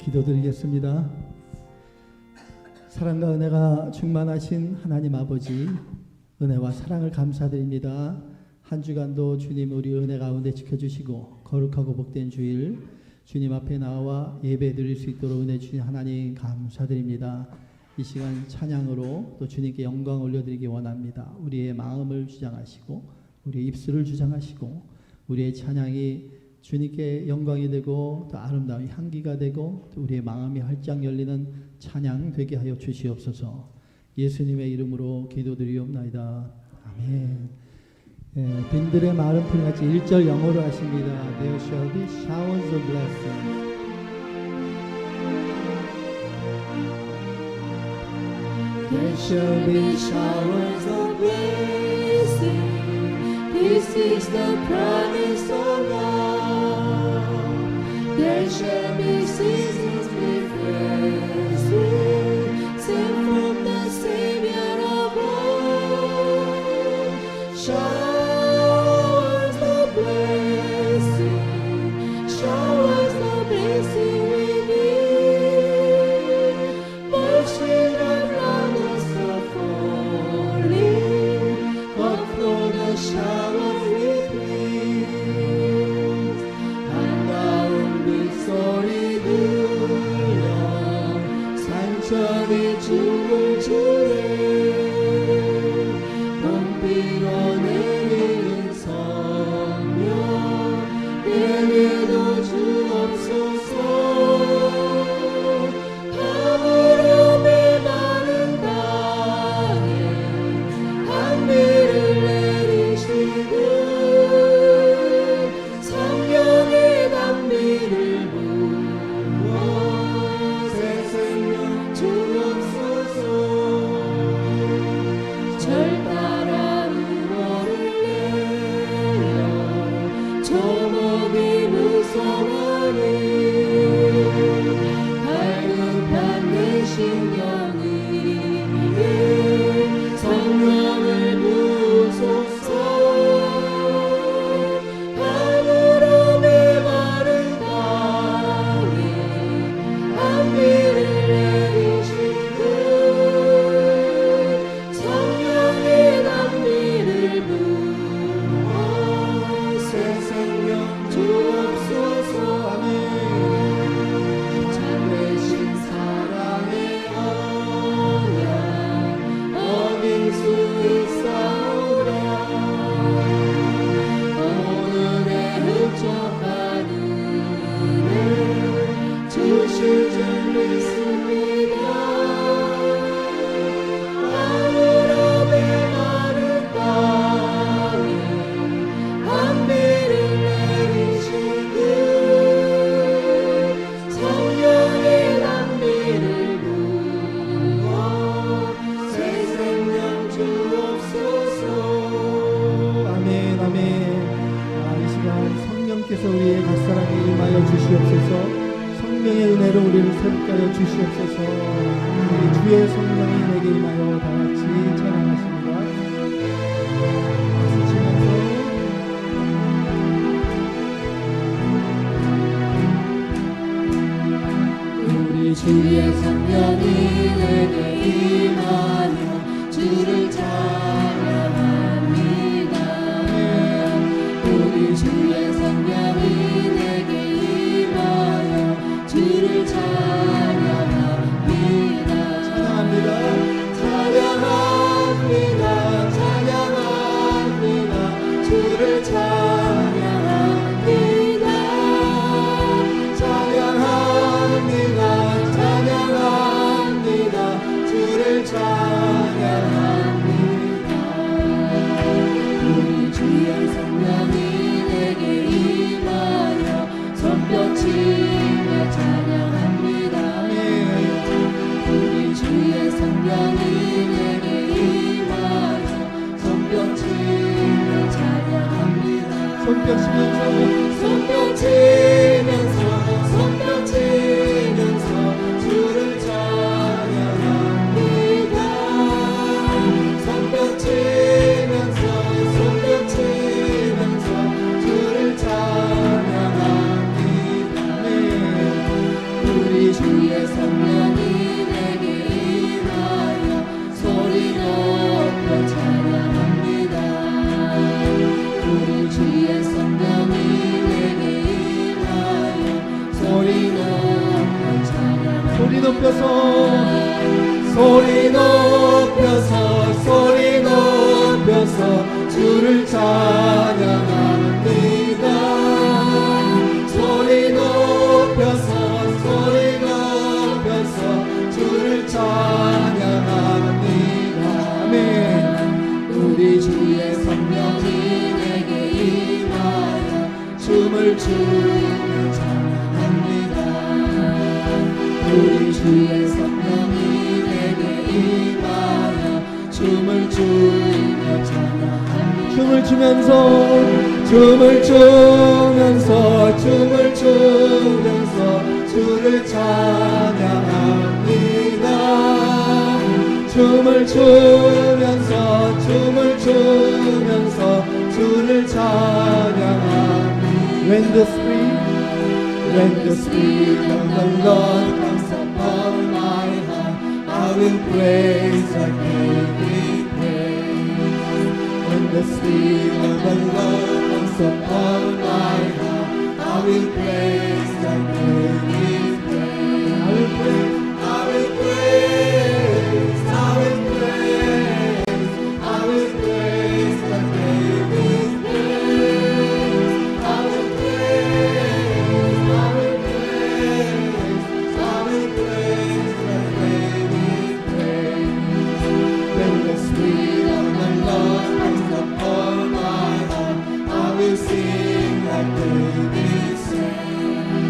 기도드리겠습니다. 사랑과 은혜가 충만하신 하나님 아버지, 은혜와 사랑을 감사드립니다. 한 주간도 주님 우리 은혜 가운데 지켜주시고 거룩하고 복된 주일 주님 앞에 나와 예배 드릴 수 있도록 은혜 주신 하나님 감사드립니다. 이 시간 찬양으로 또 주님께 영광 올려드리기 원합니다. 우리의 마음을 주장하시고 우리의 입술을 주장하시고 우리의 찬양이 주님께 영광이 되고 또 아름다운 향기가 되고 또 우리의 마음이 활짝 열리는 찬양 되게 하여 주시옵소서. 예수님의 이름으로 기도드리옵나이다. 아멘. 빈들의 마른 풀같이 1절 영어로 하십니다. There shall be showers of blessings. There shall be showers of blessing. This is the promise of God. There shall be seasons refreshing, sent from the Savior of all. Showers of blessing, showers of blessing we need. Mercy of floods are falling, but for the showers with wings. 한가운 빗소리 들려 산천이 춤을 추네. 봄비가 내리는 성령 내게도 주옵소서. 가물음이 많은 땅에 단비를 내리시듯 성령의 단비를 부어 새 생명 주옵소서. 절 따라 응원을 내려 조목이 무성하니 발급한 내 심령이 성령을 부으소서. 가물음이 마른 땅에 단비를 내리시듯 성령의 단비를 부어 새 생명 주옵소서. 아멘. 참 되신 사랑의 언약 어길 수 있사오라. 오늘의 흡족한 은혜 주실 줄 믿습니다. 가물음이 마른 땅에 단비를 내리시듯 성령의 단비를 부어 새 생명 주옵소서. 아멘 아멘. 이 시간 성령께서 우리의 갓사랑에 임하여 주시옵소서. 성령의 은혜로 우리를 새롭게 하여 주시옵소서. 우리 주의 성령이 내게 임하여 다같이 찬양하십니다. 박수 치면서 우리 주의 성령이 내게 임하여 주를 찬양합니다. 우리 주의 성령이 내게 임하여 주를 찬양합니다. 찬양합니다. 찬양합니다. 찬양합니다. 주를 찬양합니다. 찬양합니다. 찬양합니다. 주를 찬양합니다. 우리 주의 성령이 내게 임하여 손뼉치며 찬양합니다. 우리 주의 성령이 내게 임하여 손뼉치며 찬양합니다. 손뼉 치면서 손뼉치면서 주를 찬양합니다. 손뼉치면서 주를 찬양합니다. 우리 소리 높여서 소리 높여서 주를 찬양합니다. 소리 높여서 주를 찬양합니다. 아멘. 우리 주의 성령이 내게 임하여 춤을 추며 찬양합니다. 우리 주의 성령이 내게 임하여 춤을 추며 찬양합니다. 춤을 추면서 주를 찬양합니다. 춤을 추면서 주를 찬양합니다. When the Spirit of the Lord comes upon my heart, I will praise like David praised. When the Spirit of the Lord comes upon my heart, I will praise like David praised. I will praise like David praised. I will praise like David praised. When the Spirit of the Lord comes upon my heart, I will sing like David sang.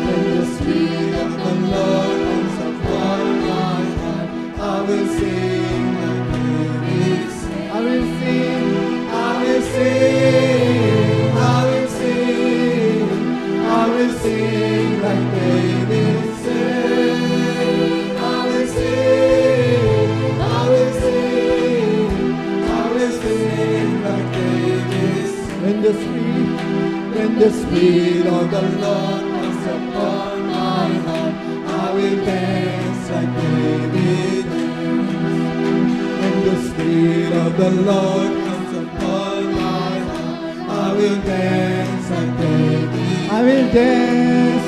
When the Spirit of the Lord comes upon my heart, I will sing like David sang. I will sing like David sang. I will sing like David sang. When the Spirit of the Lord comes upon my heart, I will dance like David danced. When the Spirit of the Lord comes upon my heart, I will dance like David. I will dance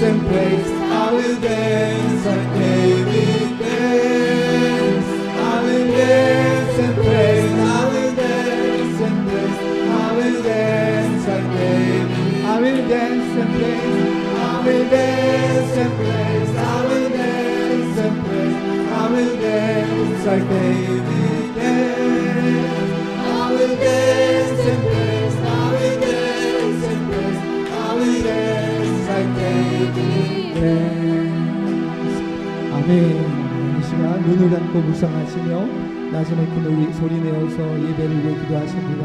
and praise. I will dance like David danced. I will dance and praise. I will dance and praise. I will dance like David. I will dance and praise. I will dance and praise. I will dance and praise. I will dance like David danced. I will dance and praise. I will dance and praise. I will dance like David danced. 아멘. 이 시간 눈을 감고 묵상하시며 낮음에 큰 소리 내어서 예배를 위해 기도하십니다.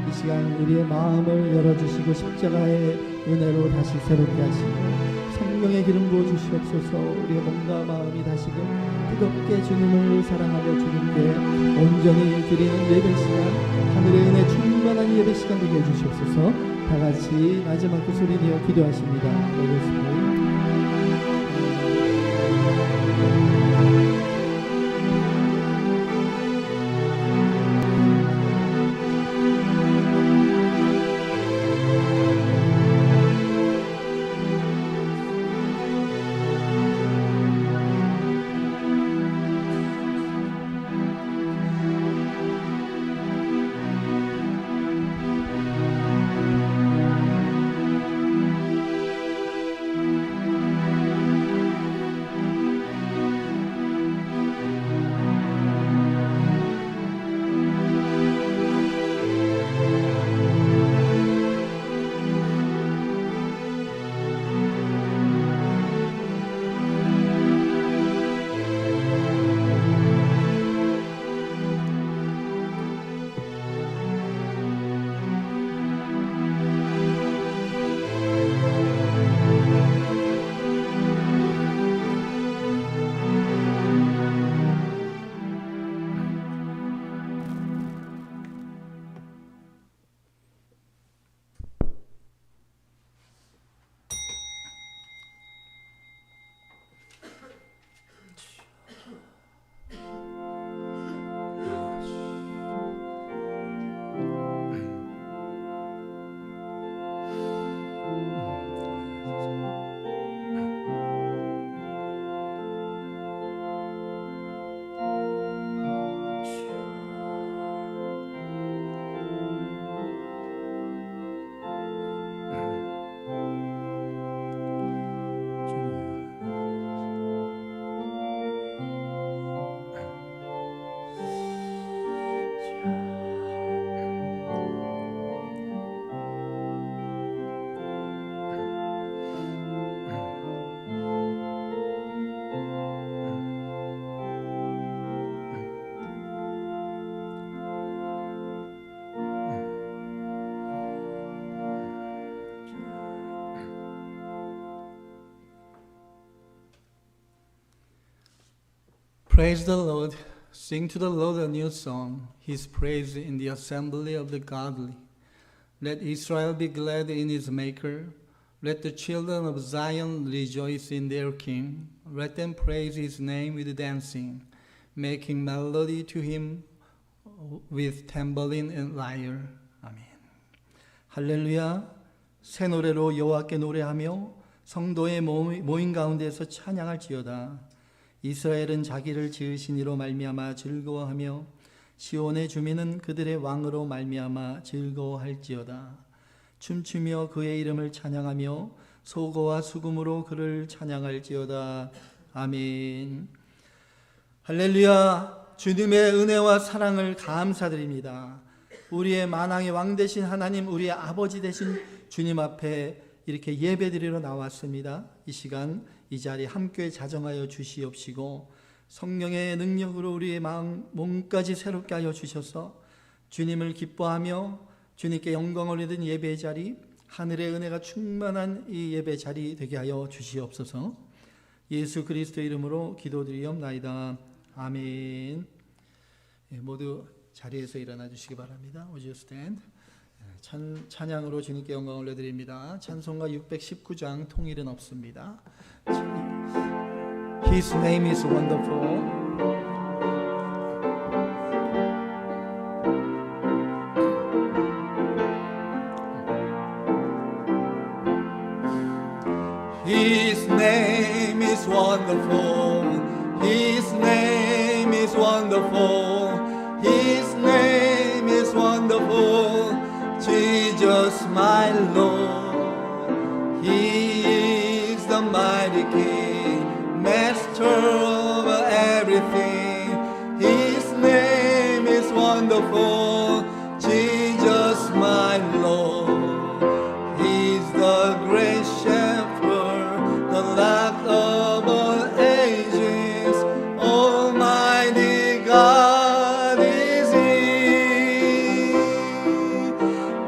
이 시간 우리의 마음을 열어주시고 십자가의 은혜로 다시 새롭게 하시고 성령의 기름 부어 주시옵소서. 우리의 몸과 마음이 다시금 뜨겁게 주님을 사랑하며 주님께 온전히 드리는 예배 시간, 하늘의 은혜 충만한 예배 시간 되게 해주시옵소서. 다 같이 마지막 그 소리 내어 기도하십니다. Praise the Lord. Sing to the Lord a new song, His praise in the assembly of the godly. Let Israel be glad in his Maker. Let the children of Zion rejoice in their King. Let them praise his name with dancing, making melody to him with tambourine and lyre. 아멘. 할렐루야. 새 노래로 여호와께 노래하며 성도의 모임 가운데서 찬양할지어다. 이스라엘은 자기를 지으신 이로 말미암아 즐거워하며 시온의 주민은 그들의 왕으로 말미암아 즐거워할지어다. 춤추며 그의 이름을 찬양하며 소고와 수금으로 그를 찬양할지어다. 아멘. 할렐루야. 주님의 은혜와 사랑을 감사드립니다. 우리의 만왕의 왕 되신 하나님, 우리의 아버지 되신 주님 앞에 이렇게 예배드리러 나왔습니다. 이 시간 이 자리 함께 자정하여 주시옵시고 성령의 능력으로 우리의 마음 몸까지 새롭게 하여 주셔서 주님을 기뻐하며 주님께 영광을 얻은 예배의 자리, 하늘의 은혜가 충만한 이 예배 자리 되게 하여 주시옵소서. 예수 그리스도 이름으로 기도드리옵나이다. 아멘. 모두 자리에서 일어나 주시기 바랍니다. Would you stand? 찬양으로 주님께 영광을 올려드립니다. 찬송가 619장 통일은 없습니다. His name is wonderful. His name is wonderful. His name is wonderful. His name is wonderful. Jesus, my Lord. He is the mighty King, Master over everything. His name is wonderful. Jesus, my Lord. He's the great shepherd, the rock of all ages. Almighty God is He.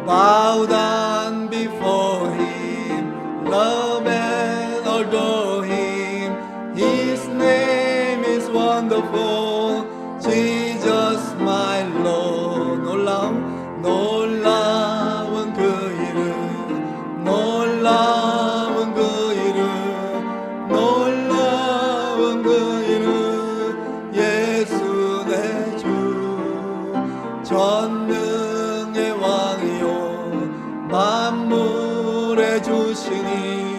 Bow down before Him, love and adore Him. His name is wonderful. Jesus, my Lord. 놀라운 그 이름, 놀라운 그 이름, 놀라운 그 이름. 예수 내 주, 전능의 왕이요 만물의 주시니.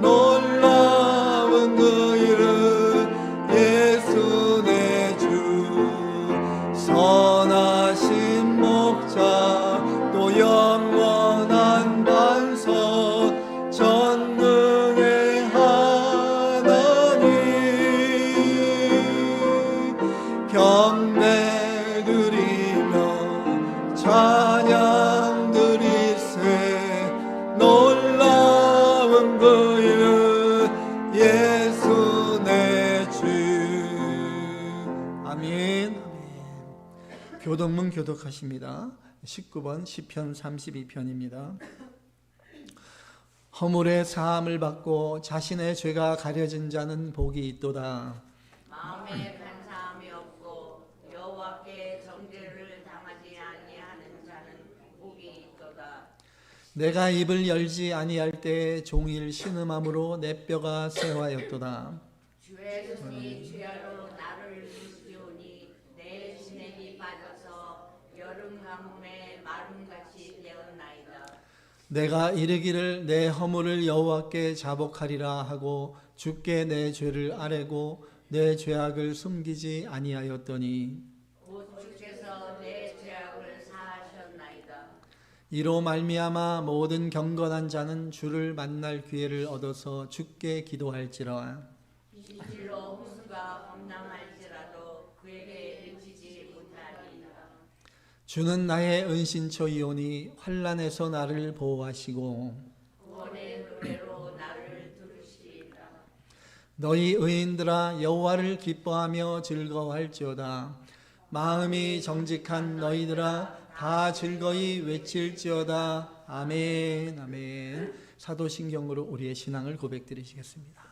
놀라운 그 이름, 예수 내 주. 선하신 목자, 또 영원한 반석, 전능의 하나님. 경배 드리며 찬양 드리세. 놀라운 그 이름, 예수 내 주. 아멘. 교독문 교독하십니다. 19번 시편 32편입니다. 허물의 사함을 받고 자신의 죄가 가려진 자는 복이 있도다. 마음에 간사함이 없고 여호와께 정죄를 당하지 아니하는 자는 복이 있도다. 내가 입을 열지 아니할 때에 종일 신음함으로 내 뼈가 쇠하였도다. 주의 손이 주야로 나를 누르시오니 내 진액이 빠져서 여름 가뭄에 마름같이 되었나이다. 내가 이르기를 내 허물을 여호와께 자복하리라 하고 주께 내 죄를 아뢰고 내 죄악을 숨기지 아니하였더니 곧 주께서 내 죄악을 사하셨나이다. 이로 말미암아 모든 경건한 자는 주를 만날 기회를 얻어서 주께 기도할지라. 진실로 홍수가 범람할지라도 그에게 미치지 못하리이다. 주는 나의 은신처이오니 환난에서 나를 보호하시고 구원의 노래로 나를 들으시리이다. 너희 의인들아 여호와를 기뻐하며 즐거워할지어다. 마음이 정직한 너희들아 다 즐거이 외칠지어다. 아멘. 아멘. 사도신경으로 우리의 신앙을 고백드리시겠습니다.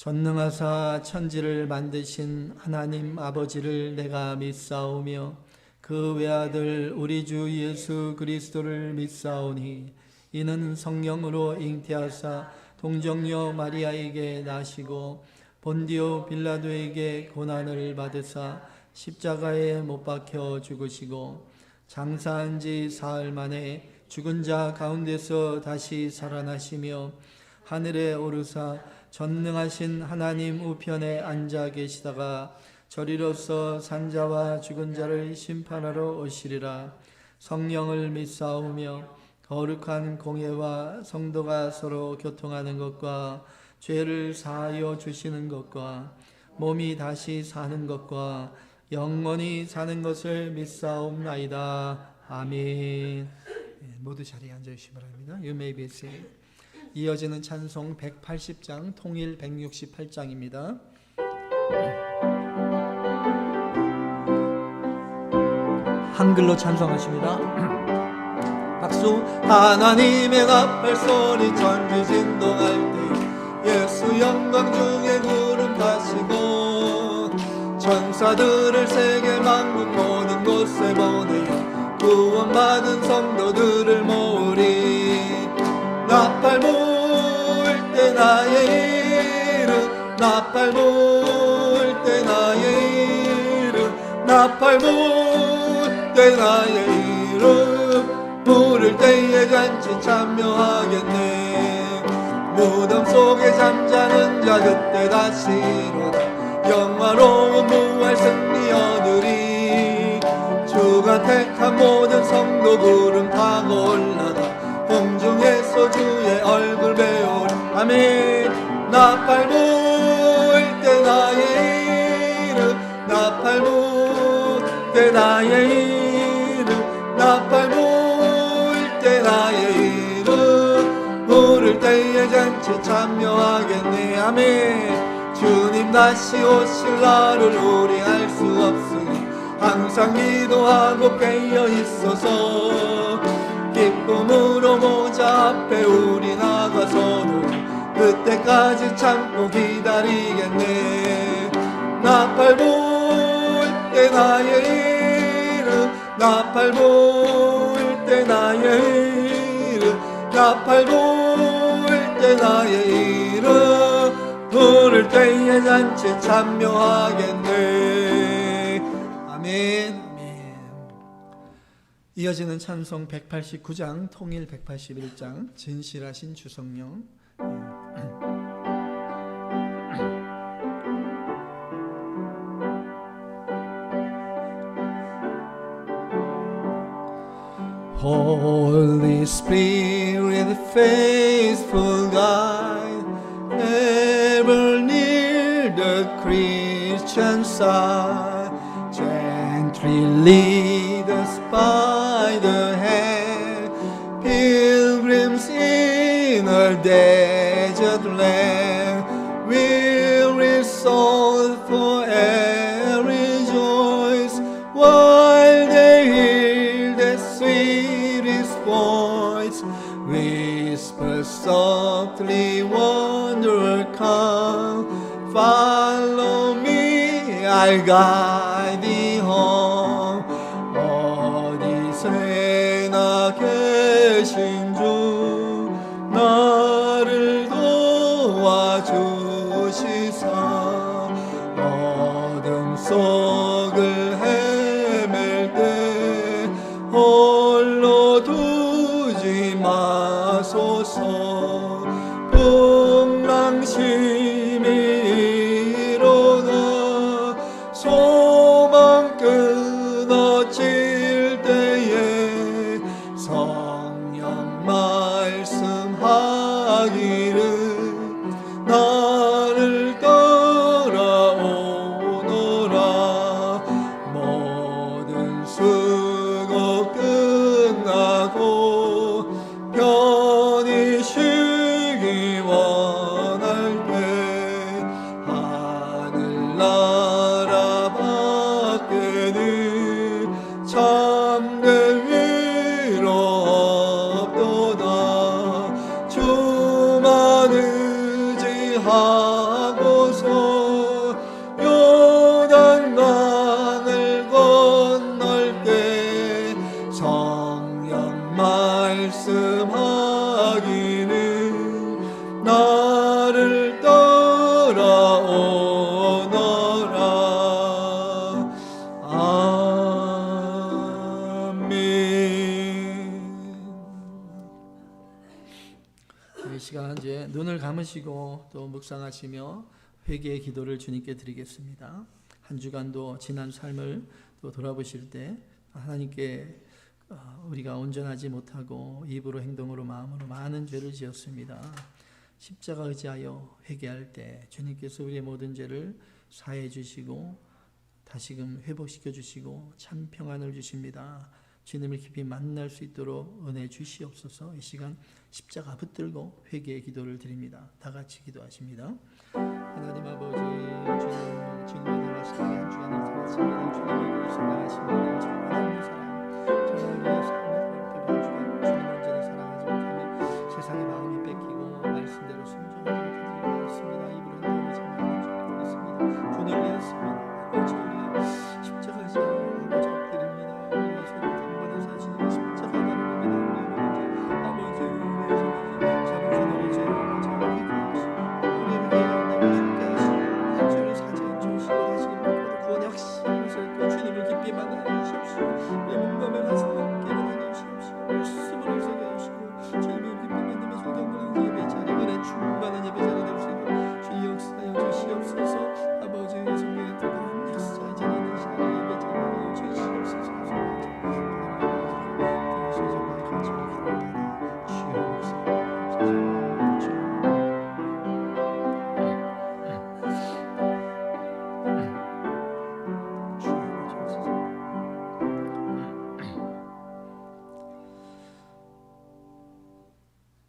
전능하사 천지를 만드신 하나님 아버지를 내가 믿사오며 그 외아들 우리 주 예수 그리스도를 믿사오니 이는 성령으로 잉태하사 동정녀 마리아에게 나시고 본디오 빌라도에게 고난을 받으사 십자가에 못 박혀 죽으시고 장사한 지 사흘 만에 죽은 자 가운데서 다시 살아나시며 하늘에 오르사 전능하신 하나님 우편에 앉아 계시다가 저리로서 산자와 죽은 자를 심판하러 오시리라. 성령을 믿사오며 거룩한 공예와 성도가 서로 교통하는 것과 죄를 사하여 주시는 것과 몸이 다시 사는 것과 영원히 사는 것을 믿사옵나이다. 아멘. 모두 자리에 앉아 주시기 바랍니다. You may be seated. 이어지는 찬송 180장 통일 168장입니다. 한글로 찬송하십니다. 박수. 하나님의 나팔 소리 천지 진동할 때 예수 영광 중에 구름 타시고 천사들을 세계 만국 모든 곳에 보내어 구원받은 성도들을 모으리. 나팔 불 때 나의 이름 나팔 불 때 나의 이름 나팔 불 때 나의 이름 부를 때에 잔치 참여하겠네. 무덤 속에 잠자는 자 그때 다시 일어나 영화로운 부활 승리 얻으리. 주가 택한 모든 성도 구름 타고 올라가 공중에서 주의 얼굴 배우리. 아멘. 나팔 불 때 나의 이름 나팔 불 때 나의 이름 나팔 불 때 나의 이름 부를 때에 잔치 참여하겠네. 아멘. 주님 다시 오실 날을 우리 알 수 없으니 항상 기도하고 깨어 있어서 기쁨으로 모자 앞에 우리 나가서도 그때까지 참고 기다리겠네. 나팔 불 때 나의 이름 나팔 불 때 나의 이름 나팔 불 때 나의 이름 부를 때에 잔치 참여하겠네. 아멘. 이어지는 찬송 189장 통일 181장 진실하신 주성령. Holy Spirit, faithful guide, ever near the Christian side, gently lead us by the hand, pilgrims in a desert land, weary souls forever rejoice, while they hear the sweetest voice, whisper softly, wanderer come, follow me, I'll guide thee home. 어디서나 계신 주 나를 도와주시사 어둠 속을 헤맬 때 홀로 두지 마소서. 풍랑심이 일어나 소망 끊어질 때에 성령 말씀하기를 나를 따라오너라. 모든 수고 끝나고 편히 쉬기 원하노라. 말씀하기는 나를 따라오너라. 이 시간 이제 눈을 감으시고 또 묵상하시며 회개의 기도를 주님께 드리겠습니다. 한 주간도 지난 삶을 또 돌아보실 때 하나님께 우리가 온전하지 못하고 입으로 행동으로 마음으로 많은 죄를 지었습니다. 십자가 의지하여 회개할 때 주님께서 우리의 모든 죄를 사해 주시고 다시금 회복시켜 주시고 참 평안을 주십니다. 주님을 깊이 만날 수 있도록 은혜 주시옵소서. 이 시간 십자가 붙들고 회개의 기도를 드립니다. 다 같이 기도하십니다. 하나님 아버지, 주님의 은혜와 사랑의 한 주간을 살았습니다. 주님을 생각하십니다. 정말 하나님의 사랑, 정말 우리의 삶을 한 주간 주님 온전히 사랑하지 못하며 세상의 마음이 뺏기고 말씀대로 순종하지 못하지 않았습니다. 입으로 행동하지 않았습니다. 주님 내었습니다. 아버지, 우리의 십자가 의지하여 아버지 드립니다. 우리의 죄를 단번에 사시는 십자가 바라봅니다. 아버지, 우리의 잘못한 죄를 회개하시고 우리의 회개하는 함께 하시고 죄를 사죄해 주시고 다시금 구원의 확신을 세우고 주님을 깊이 만나게 주시옵시고 우리의 몸과 말씀을 깨닫게 주시옵시고 말씀을 새겨 주시고 주님을 깊이 만나며 성경을 예배 자리 은혜 충만한 예배 자리 될 수 있도록 주의 역사여 주시옵소서. 아버지, 성경에 들어가는 역사 자리 있는 자리 예배 자리 주시옵소서.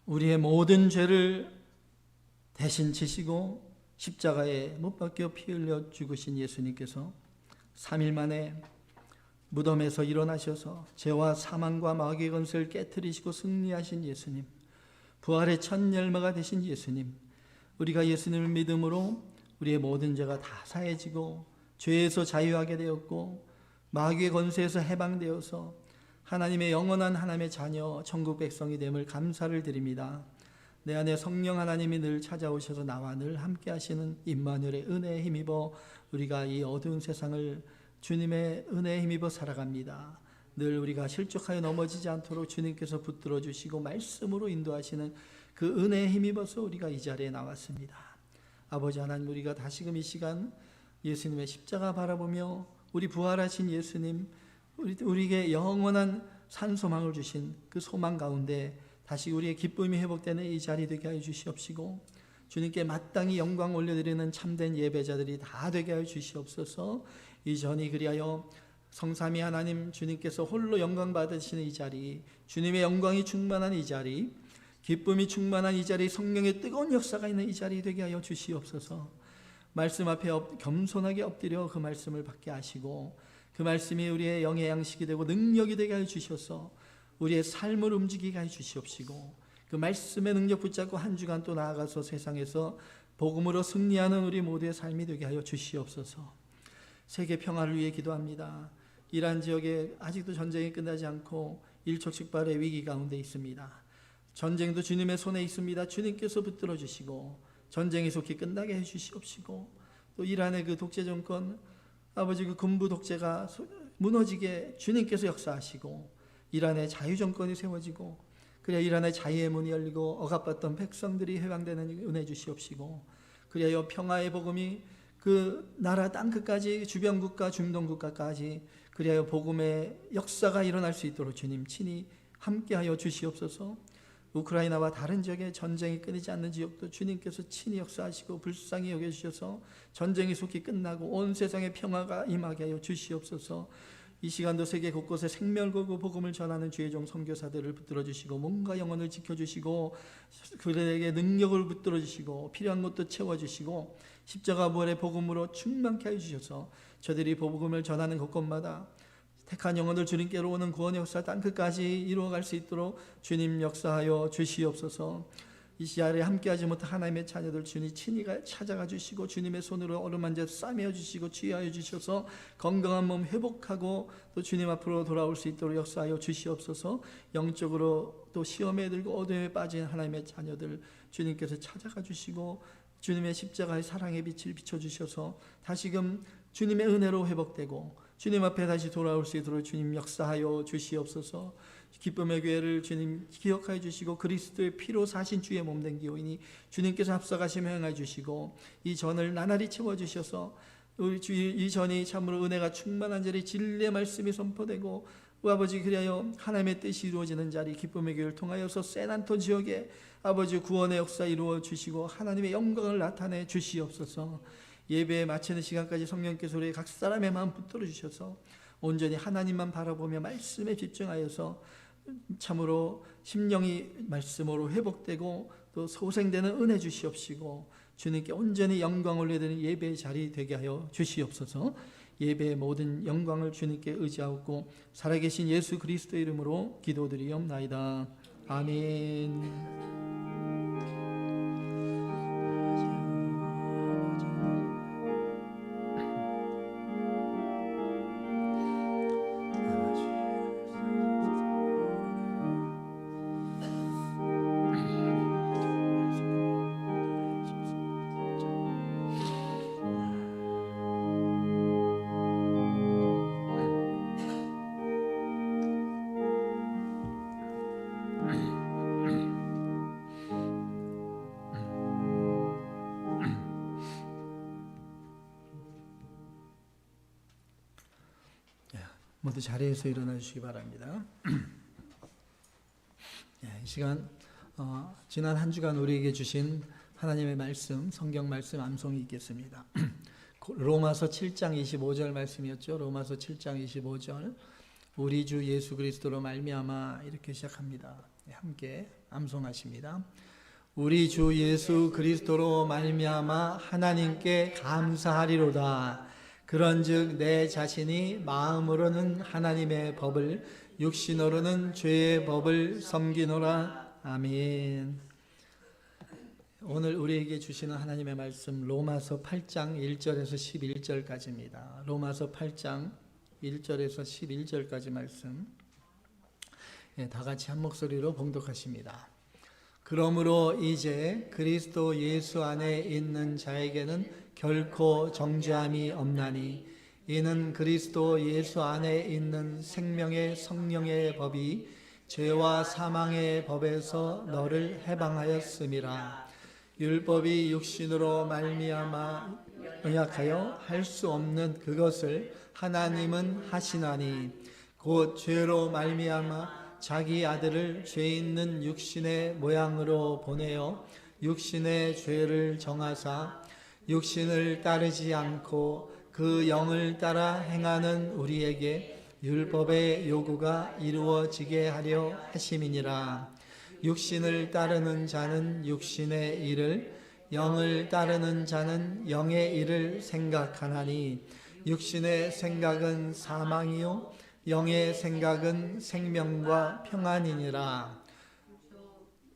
우리의 모든 죄를 대신 지시고 십자가에 못 박혀 피 흘려 죽으신 예수님께서 3일 만에 무덤에서 일어나셔서 죄와 사망과 마귀의 권세를 깨뜨리시고 승리하신 예수님, 부활의 첫 열매가 되신 예수님, 우리가 예수님을 믿음으로 우리의 모든 죄가 다 사해지고 죄에서 자유하게 되었고 마귀의 권세에서 해방되어서 하나님의 영원한 하나님의 자녀 천국 백성이 됨을 감사를 드립니다. 내 안에 성령 하나님이 늘 찾아오셔서 나와 늘 함께 하시는 임마누엘의 은혜에 힘입어 우리가 이 어두운 세상을 주님의 은혜에 힘입어 살아갑니다. 늘 우리가 실족하여 넘어지지 않도록 주님께서 붙들어 주시고 말씀으로 인도하시는 그 은혜에 힘입어서 우리가 이 자리에 나왔습니다. 아버지 하나님, 우리가 다시금 이 시간 예수님의 십자가 바라보며 우리 부활하신 예수님, 우리에게 영원한 산소망을 주신 그 소망 가운데 다시 우리의 기쁨이 회복되는 이 자리 되게 하여 주시옵시고 주님께 마땅히 영광 올려드리는 참된 예배자들이 다 되게 하여 주시옵소서. 이전이 그리하여 성삼위 하나님 주님께서 홀로 영광 받으시는 이 자리, 주님의 영광이 충만한 이 자리, 기쁨이 충만한 이 자리, 성령의 뜨거운 역사가 있는 이 자리 되게 하여 주시옵소서. 말씀 앞에 겸손하게 엎드려 그 말씀을 받게 하시고 그 말씀이 우리의 영의 양식이 되고 능력이 되게 하여 주셔서 우리의 삶을 움직이게 하여 주시옵시고 그 말씀의 능력 붙잡고 한 주간 또 나아가서 세상에서 복음으로 승리하는 우리 모두의 삶이 되게 하여 주시옵소서. 세계 평화를 위해 기도합니다. 이란 지역에 아직도 전쟁이 끝나지 않고 일촉즉발의 위기 가운데 있습니다. 전쟁도 주님의 손에 있습니다. 주님께서 붙들어 주시고 전쟁이 속히 끝나게 해 주시옵시고 또 이란의 그 독재 정권 아버지 그 군부 독재가 무너지게 주님께서 역사하시고 이란의 자유 정권이 세워지고 그래야 이란의 자유의 문이 열리고 억압받던 백성들이 해방되는 은혜 주시옵시고 그래야 평화의 복음이 그 나라 땅끝까지 주변 국가 중동 국가까지 그래야 복음의 역사가 일어날 수 있도록 주님 친히 함께하여 주시옵소서. 우크라이나와 다른 지역에 전쟁이 끊이지 않는 지역도 주님께서 친히 역사하시고 불쌍히 여겨주셔서 전쟁이 속히 끝나고 온 세상에 평화가 임하게 하여 주시옵소서. 이 시간도 세계 곳곳에 생명을 걸고 복음을 전하는 주의 종 선교사들을 붙들어 주시고 몸과 영혼을 지켜주시고 그들에게 능력을 붙들어 주시고 필요한 것도 채워주시고 십자가 부활의 복음으로 충만케 하여 주셔서 저들이 복음을 전하는 곳곳마다 택한 영혼들 주님께로 오는 구원의 역사 땅끝까지 이루어갈 수 있도록 주님 역사하여 주시옵소서. 이 시야에 함께하지 못한 하나님의 자녀들 주님 친히 찾아가 주시고 주님의 손으로 어루만져 싸매어 주시고 치유하여 주셔서 건강한 몸 회복하고 또 주님 앞으로 돌아올 수 있도록 역사하여 주시옵소서. 영적으로 또 시험에 들고 어둠에 빠진 하나님의 자녀들 주님께서 찾아가 주시고 주님의 십자가의 사랑의 빛을 비춰주셔서 다시금 주님의 은혜로 회복되고 주님 앞에 다시 돌아올 수 있도록 주님 역사하여 주시옵소서. 기쁨의 교회를 주님 기억하여 주시고 그리스도의 피로 사신 주의 몸된 기호이니 주님께서 합석하시며 행하여 주시고 이 전을 나날이 채워주셔서 우리 주 이 전이 참으로 은혜가 충만한 자리 진리의 말씀이 선포되고 아버지 그리하여 하나님의 뜻이 이루어지는 자리 기쁨의 교회를 통하여서 샌안톤 지역에 아버지 구원의 역사 이루어 주시고 하나님의 영광을 나타내 주시옵소서. 예배에 마치는 시간까지 성령께서 우리 각 사람의 마음 붙들어 주셔서 온전히 하나님만 바라보며 말씀에 집중하여서 참으로 심령이 말씀으로 회복되고 또 소생되는 은혜 주시옵시고 주님께 온전히 영광 올려드리는 예배의 자리 되게 하여 주시옵소서. 예배의 모든 영광을 주님께 의지하고 살아계신 예수 그리스도의 이름으로 기도드리옵나이다. 아멘. 모두 자리에서 일어나 주시기 바랍니다. 이 시간 지난 한 주간 우리에게 주신 하나님의 말씀, 성경 말씀 암송이 있겠습니다. 로마서 7장 25절 말씀이었죠. 로마서 7장 25절 우리 주 예수 그리스도로 말미암아 이렇게 시작합니다. 함께 암송하십니다. 우리 주 예수 그리스도로 말미암아 하나님께 감사하리로다. 그런즉 내 자신이 마음으로는 하나님의 법을 육신으로는 죄의 법을 섬기노라. 아멘. 오늘 우리에게 주시는 하나님의 말씀 로마서 8장 1절에서 11절까지입니다. 로마서 8장 1절에서 11절까지 말씀 다 같이 한 목소리로 봉독하십니다. 그러므로 이제 그리스도 예수 안에 있는 자에게는 결코 정죄함이 없나니 이는 그리스도 예수 안에 있는 생명의 성령의 법이 죄와 사망의 법에서 너를 해방하였음이라. 율법이 육신으로 말미암아 연약하여 할 수 없는 그것을 하나님은 하시나니 곧 죄로 말미암아 자기 아들을 죄 있는 육신의 모양으로 보내어 육신의 죄를 정하사 육신을 따르지 않고 그 영을 따라 행하는 우리에게 율법의 요구가 이루어지게 하려 하심이니라. 육신을 따르는 자는 육신의 일을, 영을 따르는 자는 영의 일을 생각하나니 육신의 생각은 사망이요 영의 생각은 생명과 평안이니라.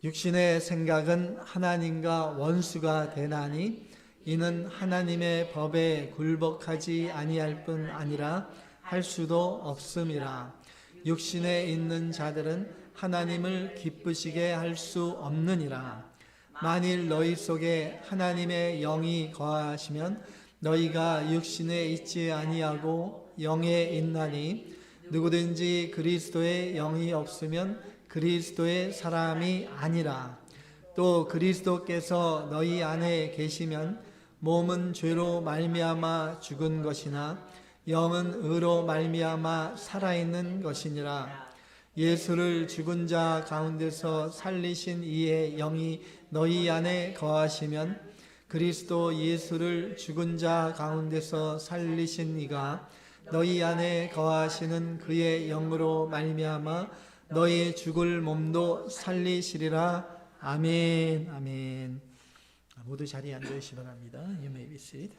육신의 생각은 하나님과 원수가 되나니 이는 하나님의 법에 굴복하지 아니할 뿐 아니라 할 수도 없음이라. 육신에 있는 자들은 하나님을 기쁘시게 할 수 없느니라. 만일 너희 속에 하나님의 영이 거하시면 너희가 육신에 있지 아니하고 영에 있나니 누구든지 그리스도의 영이 없으면 그리스도의 사람이 아니라. 또 그리스도께서 너희 안에 계시면 몸은 죄로 말미암아 죽은 것이나 영은 의로 말미암아 살아있는 것이니라. 예수를 죽은 자 가운데서 살리신 이의 영이 너희 안에 거하시면 그리스도 예수를 죽은 자 가운데서 살리신 이가 너희 안에 거하시는 그의 영으로 말미암아 너희 죽을 몸도 살리시리라. 아멘. 아멘. 모두 자리에 앉으시기 바랍니다. You may be seated.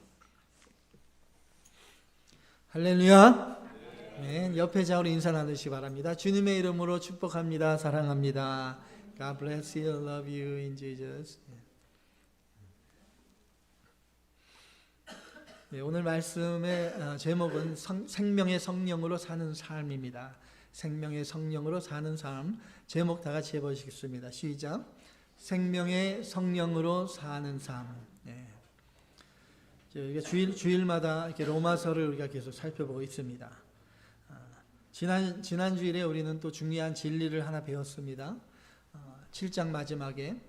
할렐루야. 아멘. 옆에 좌우로 인사 나누시기 바랍니다. 주님의 이름으로 축복합니다. 사랑합니다. God bless you. Love you in Jesus. 네, 오늘 말씀의 제목은 생명의 성령으로 사는 삶입니다. 생명의 성령으로 사는 삶. 제목 다 같이 해보시겠습니다. 시작. 생명의 성령으로 사는 삶. 네. 우리가 주일마다 이렇게 로마서를 우리가 계속 살펴보고 있습니다. 지난 주일에 우리는 또 중요한 진리를 하나 배웠습니다. 7장 마지막에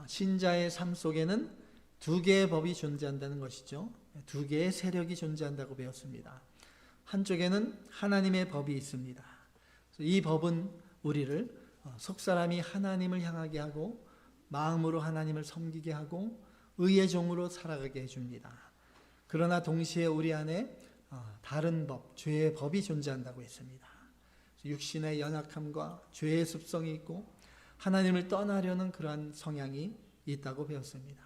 신자의 삶 속에는 두 개의 법이 존재한다는 것이죠. 두 개의 세력이 존재한다고 배웠습니다. 한쪽에는 하나님의 법이 있습니다. 이 법은 우리를 속사람이 하나님을 향하게 하고 마음으로 하나님을 섬기게 하고 의의 종으로 살아가게 해줍니다. 그러나 동시에 우리 안에 다른 법, 죄의 법이 존재한다고 했습니다. 육신의 연약함과 죄의 습성이 있고 하나님을 떠나려는 그러한 성향이 있다고 배웠습니다.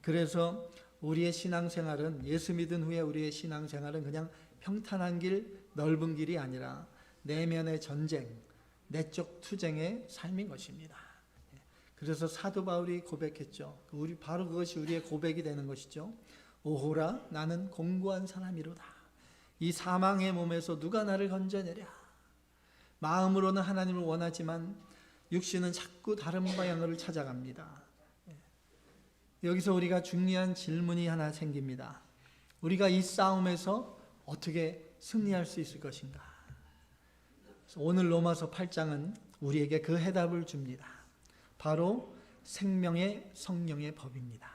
그래서 우리의 신앙생활은, 예수 믿은 후에 우리의 신앙생활은 그냥 평탄한 길, 넓은 길이 아니라 내면의 전쟁, 내적 투쟁의 삶인 것입니다. 그래서 사도 바울이 고백했죠. 바로 그것이 우리의 고백이 되는 것이죠. 오호라, 나는 공고한 사람이로다. 이 사망의 몸에서 누가 나를 건져내랴. 마음으로는 하나님을 원하지만 육신은 자꾸 다른 방향을 찾아갑니다. 여기서 우리가 중요한 질문이 하나 생깁니다. 우리가 이 싸움에서 어떻게 승리할 수 있을 것인가? 오늘 로마서 8장은 우리에게 그 해답을 줍니다. 바로 생명의 성령의 법입니다.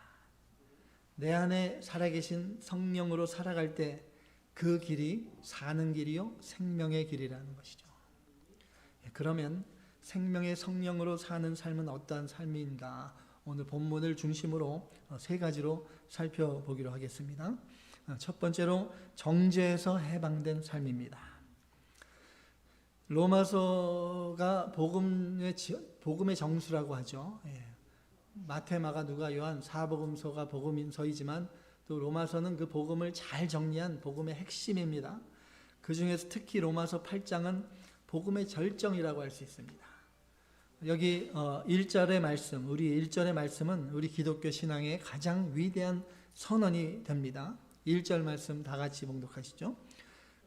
내 안에 살아계신 성령으로 살아갈 때 그 길이 사는 길이요 생명의 길이라는 것이죠. 그러면 생명의 성령으로 사는 삶은 어떠한 삶인가? 오늘 본문을 중심으로 세 가지로 살펴보기로 하겠습니다. 첫 번째로 정죄에서 해방된 삶입니다. 로마서가 복음의 정수라고 하죠. 마태, 마가, 누가, 요한 사복음서가 복음서이지만 또 로마서는 그 복음을 잘 정리한 복음의 핵심입니다. 그 중에서 특히 로마서 8장은 복음의 절정이라고 할 수 있습니다. 여기 1절의 말씀, 우리 1절의 말씀은 우리 기독교 신앙의 가장 위대한 선언이 됩니다. 1절 말씀 다 같이 봉독하시죠.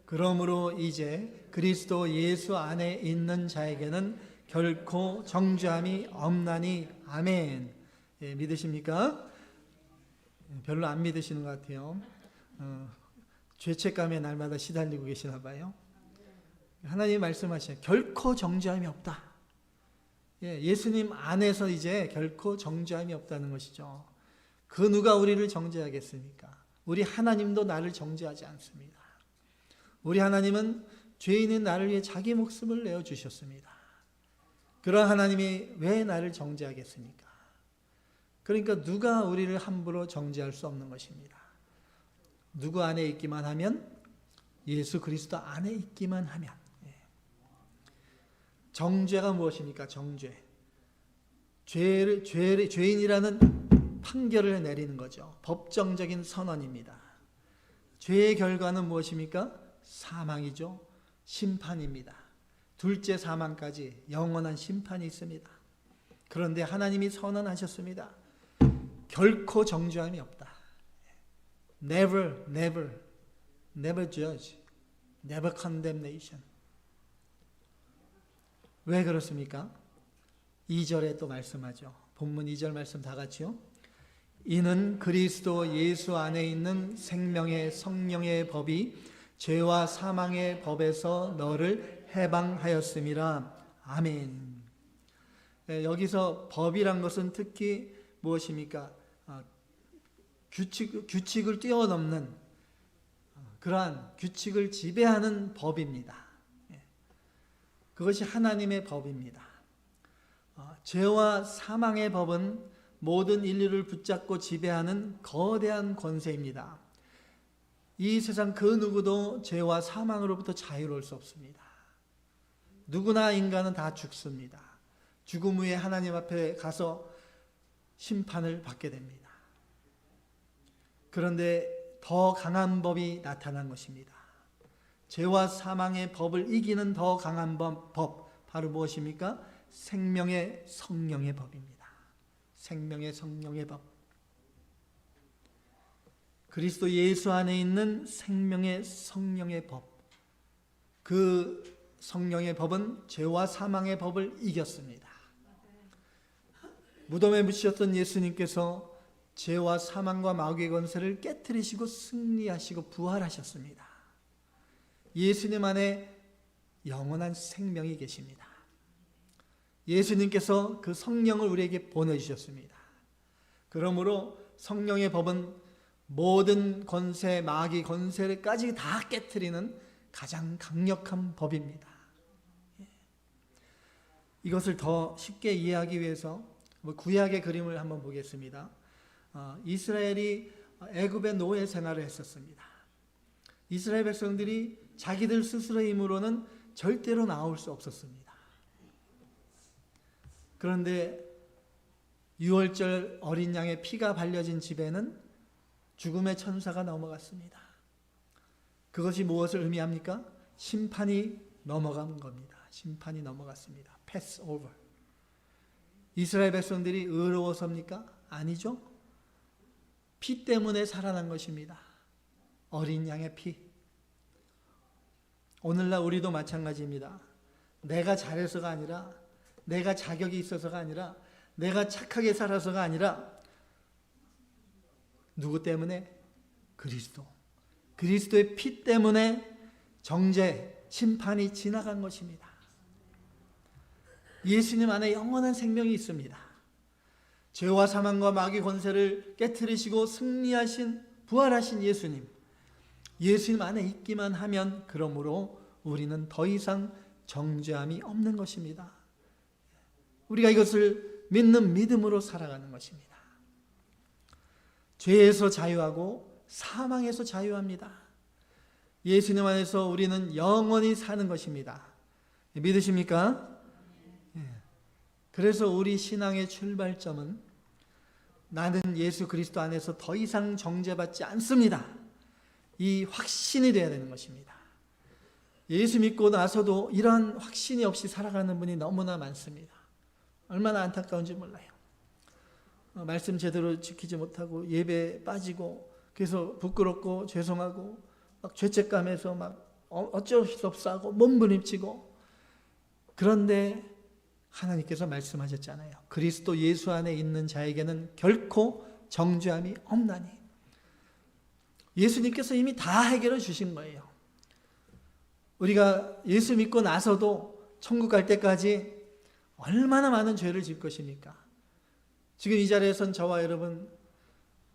그러므로 이제 그리스도 예수 안에 있는 자에게는 결코 정죄함이 없나니 아멘. 예, 믿으십니까? 별로 안 믿으시는 것 같아요. 죄책감에 날마다 시달리고 계시나 봐요. 하나님 말씀하시죠. 결코 정죄함이 없다. 예수님 안에서 이제 결코 정죄함이 없다는 것이죠. 그 누가 우리를 정죄하겠습니까? 우리 하나님도 나를 정죄하지 않습니다. 우리 하나님은 죄인인 나를 위해 자기 목숨을 내어주셨습니다. 그런 하나님이 왜 나를 정죄하겠습니까? 그러니까 누가 우리를 함부로 정죄할 수 없는 것입니다. 누구 안에 있기만 하면, 예수 그리스도 안에 있기만 하면. 정죄가 무엇입니까? 정죄. 죄인이라는 판결을 내리는 거죠. 법정적인 선언입니다. 죄의 결과는 무엇입니까? 사망이죠. 심판입니다. 둘째 사망까지 영원한 심판이 있습니다. 그런데 하나님이 선언하셨습니다. 결코 정죄함이 없다. Never, never, never judge, never condemnation. 왜 그렇습니까? 2절에 또 말씀하죠. 본문 2절 말씀 다 같이요. 이는 그리스도 예수 안에 있는 생명의 성령의 법이 죄와 사망의 법에서 너를 해방하였음이라. 아멘. 여기서 법이란 것은 특히 무엇입니까? 규칙을 뛰어넘는 그러한 규칙을 지배하는 법입니다. 그것이 하나님의 법입니다. 죄와 사망의 법은 모든 인류를 붙잡고 지배하는 거대한 권세입니다. 이 세상 그 누구도 죄와 사망으로부터 자유로울 수 없습니다. 누구나 인간은 다 죽습니다. 죽음 후에 하나님 앞에 가서 심판을 받게 됩니다. 그런데 더 강한 법이 나타난 것입니다. 죄와 사망의 법을 이기는 더 강한 법, 바로 무엇입니까? 생명의 성령의 법입니다. 생명의 성령의 법. 그리스도 예수 안에 있는 생명의 성령의 법. 그 성령의 법은 죄와 사망의 법을 이겼습니다. 무덤에 묻히셨던 예수님께서 죄와 사망과 마귀의 권세를 깨뜨리시고 승리하시고 부활하셨습니다. 예수님 안에 영원한 생명이 계십니다. 예수님께서 그 성령을 우리에게 보내주셨습니다. 그러므로 성령의 법은 모든 권세, 마귀 권세까지 다 깨뜨리는 가장 강력한 법입니다. 이것을 더 쉽게 이해하기 위해서 구약의 그림을 한번 보겠습니다. 이스라엘이 애굽의 노예 생활을 했었습니다. 이스라엘 백성들이 자기들 스스로의 힘으로는 절대로 나올 수 없었습니다. 그런데 유월절 어린 양의 피가 발려진 집에는 죽음의 천사가 넘어갔습니다. 그것이 무엇을 의미합니까? 심판이 넘어간 겁니다. 심판이 넘어갔습니다. 패스 오버. 이스라엘 백성들이 의로워서입니까? 아니죠. 피 때문에 살아난 것입니다. 어린 양의 피. 오늘날 우리도 마찬가지입니다. 내가 잘해서가 아니라, 내가 자격이 있어서가 아니라, 내가 착하게 살아서가 아니라 누구 때문에? 그리스도. 그리스도의 피 때문에 정죄, 심판이 지나간 것입니다. 예수님 안에 영원한 생명이 있습니다. 죄와 사망과 마귀 권세를 깨트리시고 승리하신, 부활하신 예수님. 예수님 안에 있기만 하면 그러므로 우리는 더 이상 정죄함이 없는 것입니다. 우리가 이것을 믿는 믿음으로 살아가는 것입니다. 죄에서 자유하고 사망에서 자유합니다. 예수님 안에서 우리는 영원히 사는 것입니다. 믿으십니까? 그래서 우리 신앙의 출발점은 나는 예수 그리스도 안에서 더 이상 정죄받지 않습니다. 이 확신이 되어야 되는 것입니다. 예수 믿고 나서도 이러한 확신이 없이 살아가는 분이 너무나 많습니다. 얼마나 안타까운지 몰라요. 말씀 제대로 지키지 못하고 예배에 빠지고 그래서 부끄럽고 죄송하고 막 죄책감에서 막 어쩔 수 없어 하고 몸부림치고, 그런데 하나님께서 말씀하셨잖아요. 그리스도 예수 안에 있는 자에게는 결코 정죄함이 없나니. 예수님께서 이미 다 해결해 주신 거예요. 우리가 예수 믿고 나서도 천국 갈 때까지 얼마나 많은 죄를 질 것입니까? 지금 이 자리에선 저와 여러분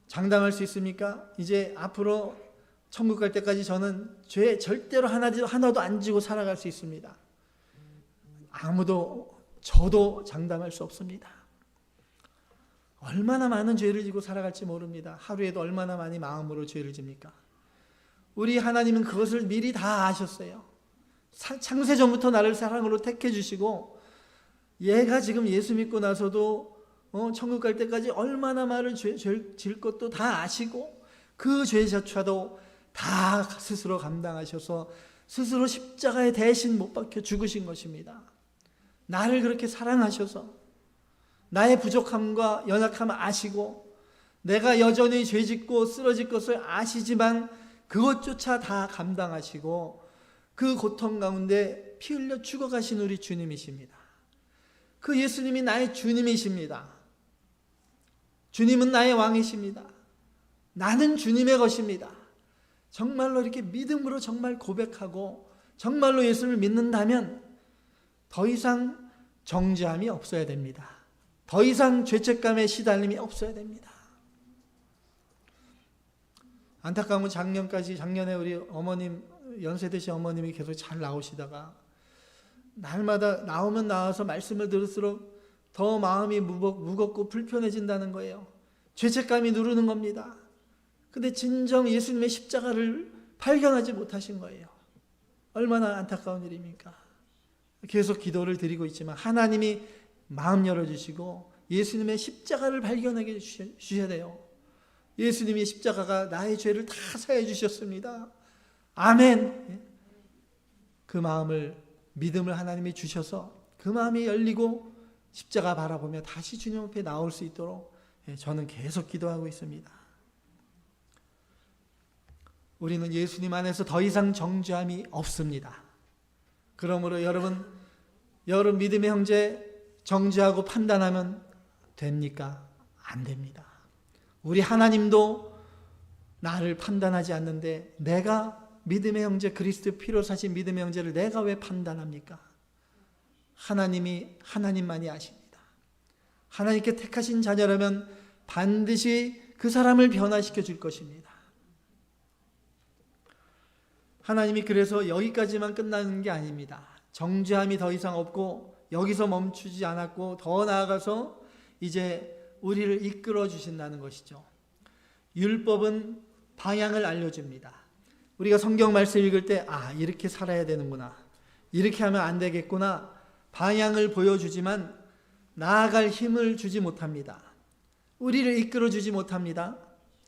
장담할 수 있습니까? 이제 앞으로 천국 갈 때까지 저는 죄 절대로 하나도 안 지고 살아갈 수 있습니다. 아무도, 저도 장담할 수 없습니다. 얼마나 많은 죄를 지고 살아갈지 모릅니다. 하루에도 얼마나 많이 마음으로 죄를 집니까? 우리 하나님은 그것을 미리 다 아셨어요. 창세전부터 나를 사랑으로 택해 주시고, 얘가 지금 예수 믿고 나서도 천국 갈 때까지 얼마나 많은 죄를 질 것도 다 아시고, 그 죄조차도 다 스스로 감당하셔서 스스로 십자가에 대신 못 박혀 죽으신 것입니다. 나를 그렇게 사랑하셔서 나의 부족함과 연약함을 아시고, 내가 여전히 죄짓고 쓰러질 것을 아시지만 그것조차 다 감당하시고 그 고통 가운데 피 흘려 죽어가신 우리 주님이십니다. 그 예수님이 나의 주님이십니다. 주님은 나의 왕이십니다. 나는 주님의 것입니다. 정말로 이렇게 믿음으로 정말 고백하고 정말로 예수를 믿는다면 더 이상 정죄함이 없어야 됩니다. 더 이상 죄책감에 시달림이 없어야 됩니다. 안타까운 건 작년에 우리 어머님, 연세 드신 어머님이 계속 잘 나오시다가 날마다 나오면 나와서 말씀을 들을수록 더 마음이 무겁고 불편해진다는 거예요. 죄책감이 누르는 겁니다. 근데 진정 예수님의 십자가를 발견하지 못하신 거예요. 얼마나 안타까운 일입니까? 계속 기도를 드리고 있지만 하나님이 마음 열어주시고 예수님의 십자가를 발견하게 주셔야 돼요. 예수님의 십자가가 나의 죄를 다 사해 주셨습니다. 아멘. 그 마음을, 믿음을 하나님이 주셔서 그 그 마음이 열리고 십자가 바라보며 다시 주님 앞에 나올 수 있도록 저는 계속 기도하고 있습니다. 우리는 예수님 안에서 더 이상 정죄함이 없습니다. 그러므로 여러분 믿음의 형제 정죄하고 판단하면 됩니까? 안 됩니다. 우리 하나님도 나를 판단하지 않는데 내가 믿음의 형제 그리스도 피로 사신 믿음의 형제를 내가 왜 판단합니까? 하나님만이 아십니다. 하나님께 택하신 자녀라면 반드시 그 사람을 변화시켜 줄 것입니다. 하나님이 그래서 여기까지만 끝나는 게 아닙니다. 정죄함이 더 이상 없고 여기서 멈추지 않았고 더 나아가서 이제 우리를 이끌어 주신다는 것이죠. 율법은 방향을 알려줍니다. 우리가 성경 말씀 읽을 때 이렇게 살아야 되는구나, 이렇게 하면 안 되겠구나, 방향을 보여주지만 나아갈 힘을 주지 못합니다. 우리를 이끌어 주지 못합니다.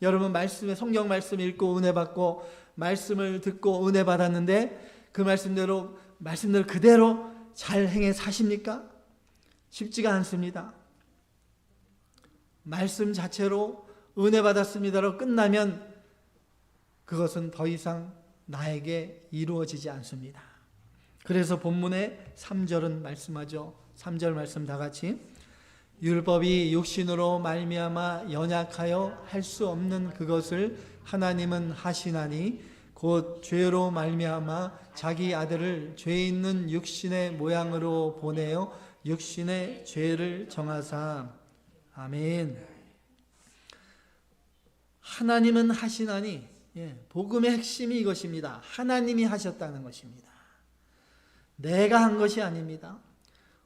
여러분 성경 말씀 읽고 은혜 받고 말씀을 듣고 은혜 받았는데 그 말씀대로 그대로 잘 행해 사십니까? 쉽지가 않습니다. 말씀 자체로 은혜 받았습니다로 끝나면 그것은 더 이상 나에게 이루어지지 않습니다. 그래서 본문의 3절은 말씀하죠. 3절 말씀 다 같이. 율법이 육신으로 말미암아 연약하여 할 수 없는 그것을 하나님은 하시나니 곧 죄로 말미암아 자기 아들을 죄 있는 육신의 모양으로 보내어 육신의 죄를 정하사. 아멘. 하나님은 하시나니, 복음의 핵심이 이것입니다. 하나님이 하셨다는 것입니다. 내가 한 것이 아닙니다.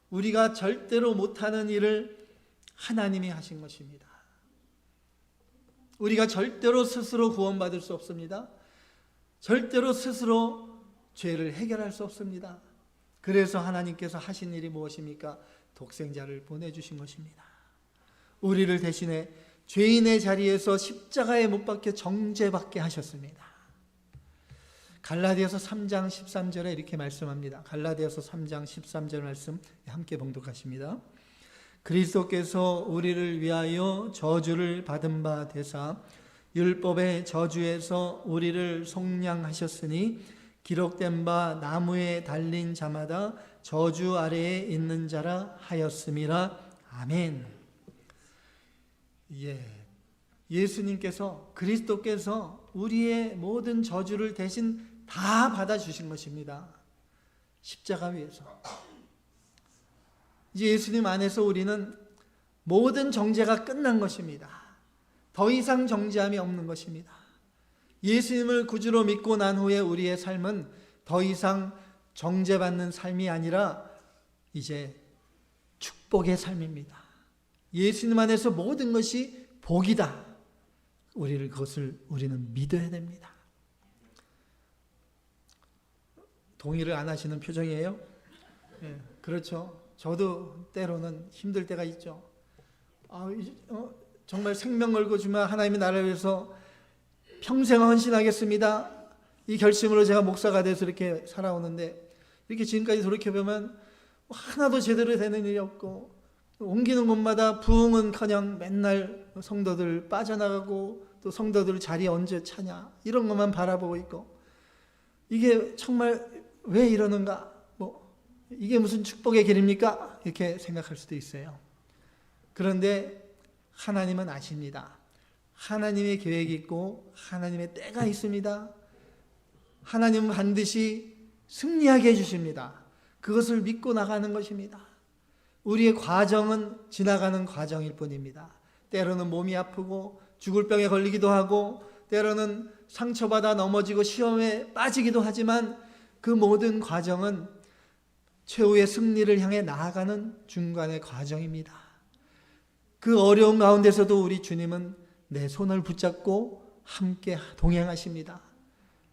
우리가 절대로 못하는 일을 하나님이 하신 것입니다. 우리가 절대로 스스로 구원받을 수 없습니다. 절대로 스스로 죄를 해결할 수 없습니다. 그래서 하나님께서 하신 일이 무엇입니까? 독생자를 보내주신 것입니다. 우리를 대신해 죄인의 자리에서 십자가에 못 박혀 정죄받게 하셨습니다. 갈라디아서 3장 13절에 이렇게 말씀합니다. 갈라디아서 3장 13절 말씀 함께 봉독하십니다. 그리스도께서 우리를 위하여 저주를 받은 바 되사 율법의 저주에서 우리를 속량하셨으니 기록된 바 나무에 달린 자마다 저주 아래에 있는 자라 하였음이라. 아멘. 예수님께서 그리스도께서 우리의 모든 저주를 대신 다 받아주신 것입니다. 십자가 위에서. 이제 예수님 안에서 우리는 모든 정죄가 끝난 것입니다. 더 이상 정죄함이 없는 것입니다. 예수님을 구주로 믿고 난 후에 우리의 삶은 더 이상 정죄받는 삶이 아니라 이제 축복의 삶입니다. 예수님 안에서 모든 것이 복이다. 그것을 우리는 믿어야 됩니다. 동의를 안 하시는 표정이에요? 그렇죠. 저도 때로는 힘들 때가 있죠. 정말 생명 걸고 주면 하나님의 나라를 위해서 평생 헌신하겠습니다. 이 결심으로 제가 목사가 돼서 이렇게 살아오는데 이렇게 지금까지 돌이켜보면 하나도 제대로 되는 일이 없고 옮기는 곳마다 부흥은커녕 맨날 성도들 빠져나가고 또 성도들 자리 언제 차냐 이런 것만 바라보고 있고 이게 정말 왜 이러는가 이게 무슨 축복의 길입니까? 이렇게 생각할 수도 있어요. 그런데 하나님은 아십니다. 하나님의 계획이 있고 하나님의 때가 있습니다. 하나님은 반드시 승리하게 해주십니다. 그것을 믿고 나가는 것입니다. 우리의 과정은 지나가는 과정일 뿐입니다. 때로는 몸이 아프고 죽을 병에 걸리기도 하고 때로는 상처받아 넘어지고 시험에 빠지기도 하지만 그 모든 과정은 최후의 승리를 향해 나아가는 중간의 과정입니다. 그 어려운 가운데서도 우리 주님은 내 손을 붙잡고 함께 동행하십니다.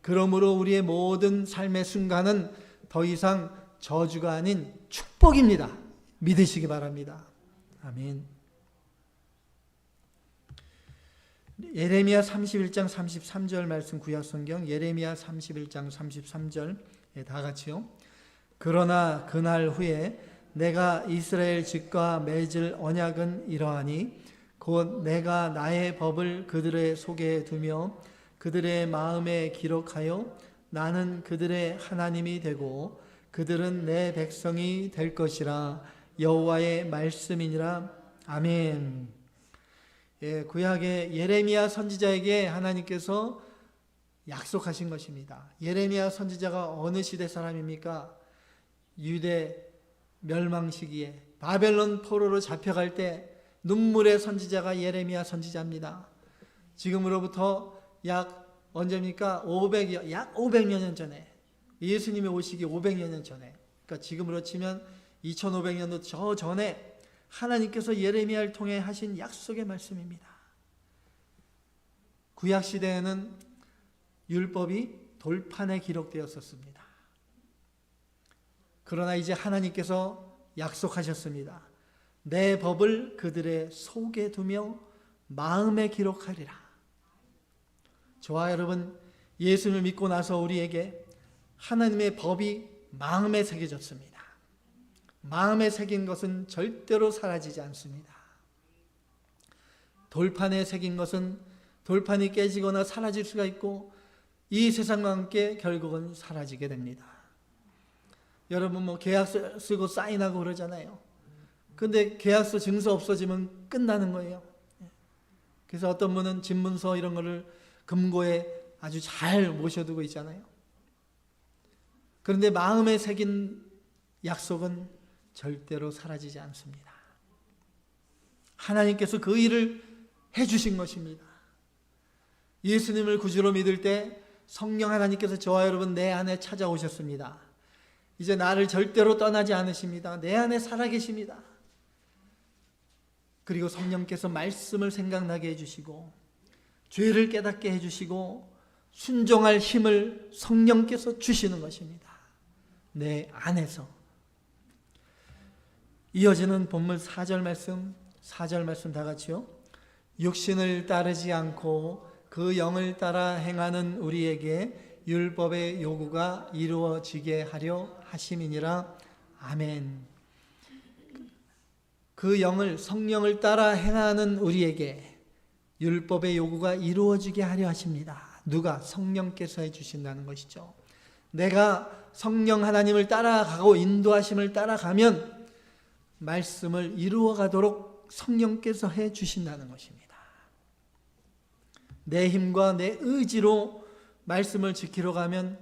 그러므로 우리의 모든 삶의 순간은 더 이상 저주가 아닌 축복입니다. 믿으시기 바랍니다. 아멘. 예레미야 31장 33절 말씀 구약성경 예레미야 31장 33절 다 같이요. 그러나 그날 후에 내가 이스라엘 집과 맺을 언약은 이러하니 곧 내가 나의 법을 그들의 속에 두며 그들의 마음에 기록하여 나는 그들의 하나님이 되고 그들은 내 백성이 될 것이라. 여호와의 말씀이니라. 아멘. 예, 구약의 예레미야 선지자에게 하나님께서 약속하신 것입니다. 예레미야 선지자가 어느 시대 사람입니까? 유대 멸망 시기에 바벨론 포로로 잡혀갈 때 눈물의 선지자가 예레미야 선지자입니다. 지금으로부터 약 언제입니까? 약 500여 년 전에, 예수님이 오시기 500여 년 전에, 그러니까 지금으로 치면 2500년도 저 전에 하나님께서 예레미야를 통해 하신 약속의 말씀입니다. 구약 시대에는 율법이 돌판에 기록되었었습니다. 그러나 이제 하나님께서 약속하셨습니다. 내 법을 그들의 속에 두며 마음에 기록하리라. 저와 여러분, 예수를 믿고 나서 우리에게 하나님의 법이 마음에 새겨졌습니다. 마음에 새긴 것은 절대로 사라지지 않습니다. 돌판에 새긴 것은 돌판이 깨지거나 사라질 수가 있고 이 세상과 함께 결국은 사라지게 됩니다. 여러분 뭐 계약서 쓰고 사인하고 그러잖아요. 근데 계약서 증서 없어지면 끝나는 거예요. 그래서 어떤 분은 집문서 이런 거를 금고에 아주 잘 모셔두고 있잖아요. 그런데 마음에 새긴 약속은 절대로 사라지지 않습니다. 하나님께서 그 일을 해주신 것입니다. 예수님을 구주로 믿을 때 성령 하나님께서 저와 여러분 내 안에 찾아오셨습니다. 이제 나를 절대로 떠나지 않으십니다. 내 안에 살아계십니다. 그리고 성령께서 말씀을 생각나게 해주시고 죄를 깨닫게 해주시고 순종할 힘을 성령께서 주시는 것입니다. 내 안에서. 이어지는 본문 4절 말씀 다 같이요. 육신을 따르지 않고 그 영을 따라 행하는 우리에게 율법의 요구가 이루어지게 하려 하심이니라. 아멘. 그 영을, 성령을 따라 행하는 우리에게 율법의 요구가 이루어지게 하려 하십니다. 누가? 성령께서 해주신다는 것이죠. 내가 성령 하나님을 따라가고 인도하심을 따라가면 말씀을 이루어가도록 성령께서 해주신다는 것입니다. 내 힘과 내 의지로 말씀을 지키러 가면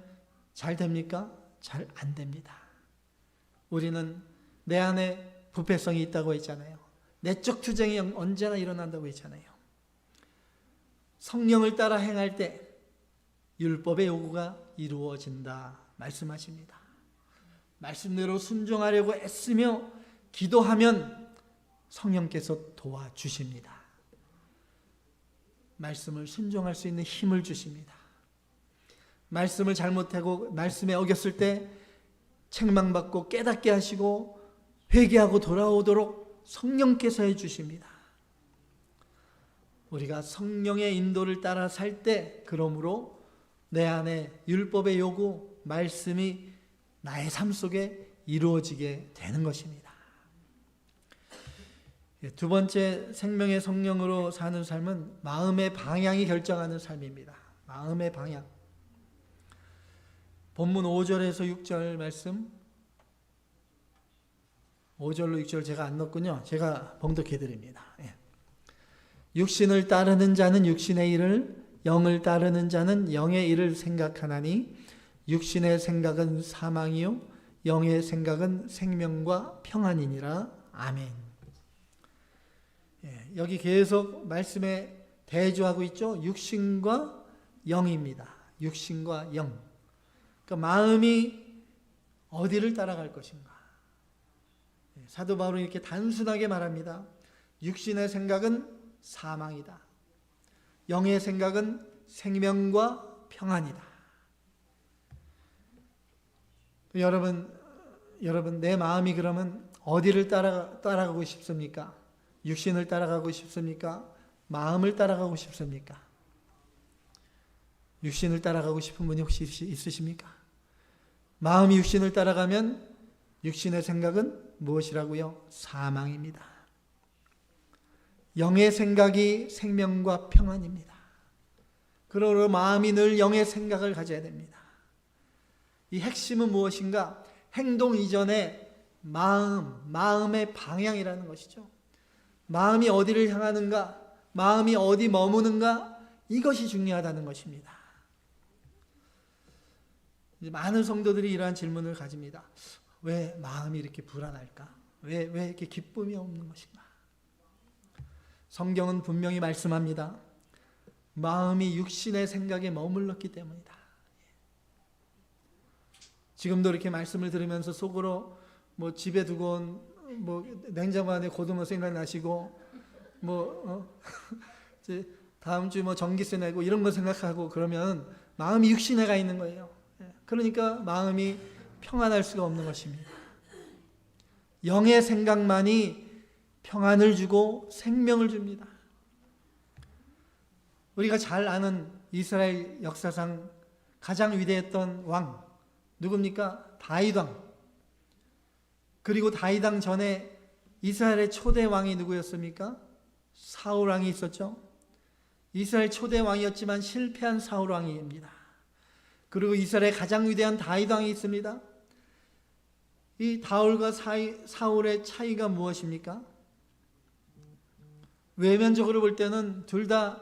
잘 됩니까? 잘 안 됩니다. 우리는 내 안에 부패성이 있다고 했잖아요. 내적 투쟁이 언제나 일어난다고 했잖아요. 성령을 따라 행할 때 율법의 요구가 이루어진다 말씀하십니다. 말씀대로 순종하려고 애쓰며 기도하면 성령께서 도와주십니다. 말씀을 순종할 수 있는 힘을 주십니다. 말씀을 잘못하고 말씀에 어겼을 때 책망받고 깨닫게 하시고 회개하고 돌아오도록 성령께서 해주십니다. 우리가 성령의 인도를 따라 살 때 그러므로 내 안에 율법의 요구, 말씀이 나의 삶 속에 이루어지게 되는 것입니다. 두 번째, 생명의 성령으로 사는 삶은 마음의 방향이 결정하는 삶입니다. 마음의 방향. 본문 5절에서 6절 말씀, 5절로 6절 제가 안 넣었군요. 제가 봉독해 드립니다. 육신을 따르는 자는 육신의 일을, 영을 따르는 자는 영의 일을 생각하나니 육신의 생각은 사망이요 영의 생각은 생명과 평안이니라. 아멘. 여기 계속 말씀에 대조하고 있죠. 육신과 영입니다. 육신과 영. 그러니까 마음이 어디를 따라갈 것인가. 사도 바울은 이렇게 단순하게 말합니다. 육신의 생각은 사망이다. 영의 생각은 생명과 평안이다. 여러분 내 마음이 그러면 어디를 따라가고 싶습니까? 육신을 따라가고 싶습니까? 마음을 따라가고 싶습니까? 육신을 따라가고 싶은 분이 혹시 있으십니까? 마음이 육신을 따라가면 육신의 생각은 무엇이라고요? 사망입니다. 영의 생각이 생명과 평안입니다. 그러므로 마음이 늘 영의 생각을 가져야 됩니다. 이 핵심은 무엇인가? 행동 이전에 마음의 방향이라는 것이죠. 마음이 어디를 향하는가? 마음이 어디 머무는가? 이것이 중요하다는 것입니다. 많은 성도들이 이러한 질문을 가집니다. 왜 마음이 이렇게 불안할까? 왜 이렇게 기쁨이 없는 것인가? 성경은 분명히 말씀합니다. 마음이 육신의 생각에 머물렀기 때문이다. 지금도 이렇게 말씀을 들으면서 속으로 뭐 집에 두고 온 뭐 냉장고 안에 고등어 생각나시고 이제 다음 주 뭐 전기세 내고 이런 거 생각하고 그러면 마음이 육신에 가 있는 거예요. 그러니까 마음이 평안할 수가 없는 것입니다. 영의 생각만이 평안을 주고 생명을 줍니다. 우리가 잘 아는 이스라엘 역사상 가장 위대했던 왕 누굽니까? 다윗 왕. 그리고 다윗 왕 전에 이스라엘의 초대 왕이 누구였습니까? 사울 왕이 있었죠. 이스라엘 초대 왕이었지만 실패한 사울 왕입니다. 그리고 이스라엘의 가장 위대한 다윗 왕이 있습니다. 이 다윗과 사울의 차이가 무엇입니까? 외면적으로 볼 때는 둘 다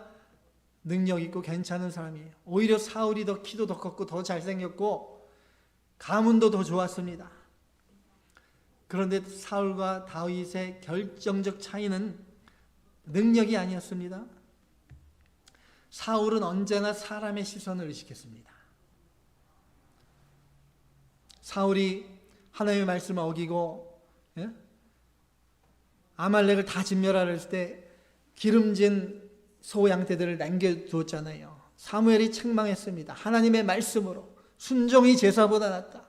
능력 있고 괜찮은 사람이에요. 오히려 사울이 더 키도 더 컸고 더 잘생겼고 가문도 더 좋았습니다. 그런데 사울과 다윗의 결정적 차이는 능력이 아니었습니다. 사울은 언제나 사람의 시선을 의식했습니다. 사울이 하나님의 말씀을 어기고 아말렉을 다 진멸하려 했을 때 기름진 소 양떼들을 남겨두었잖아요. 사무엘이 책망했습니다. 하나님의 말씀으로 순종이 제사보다 낫다.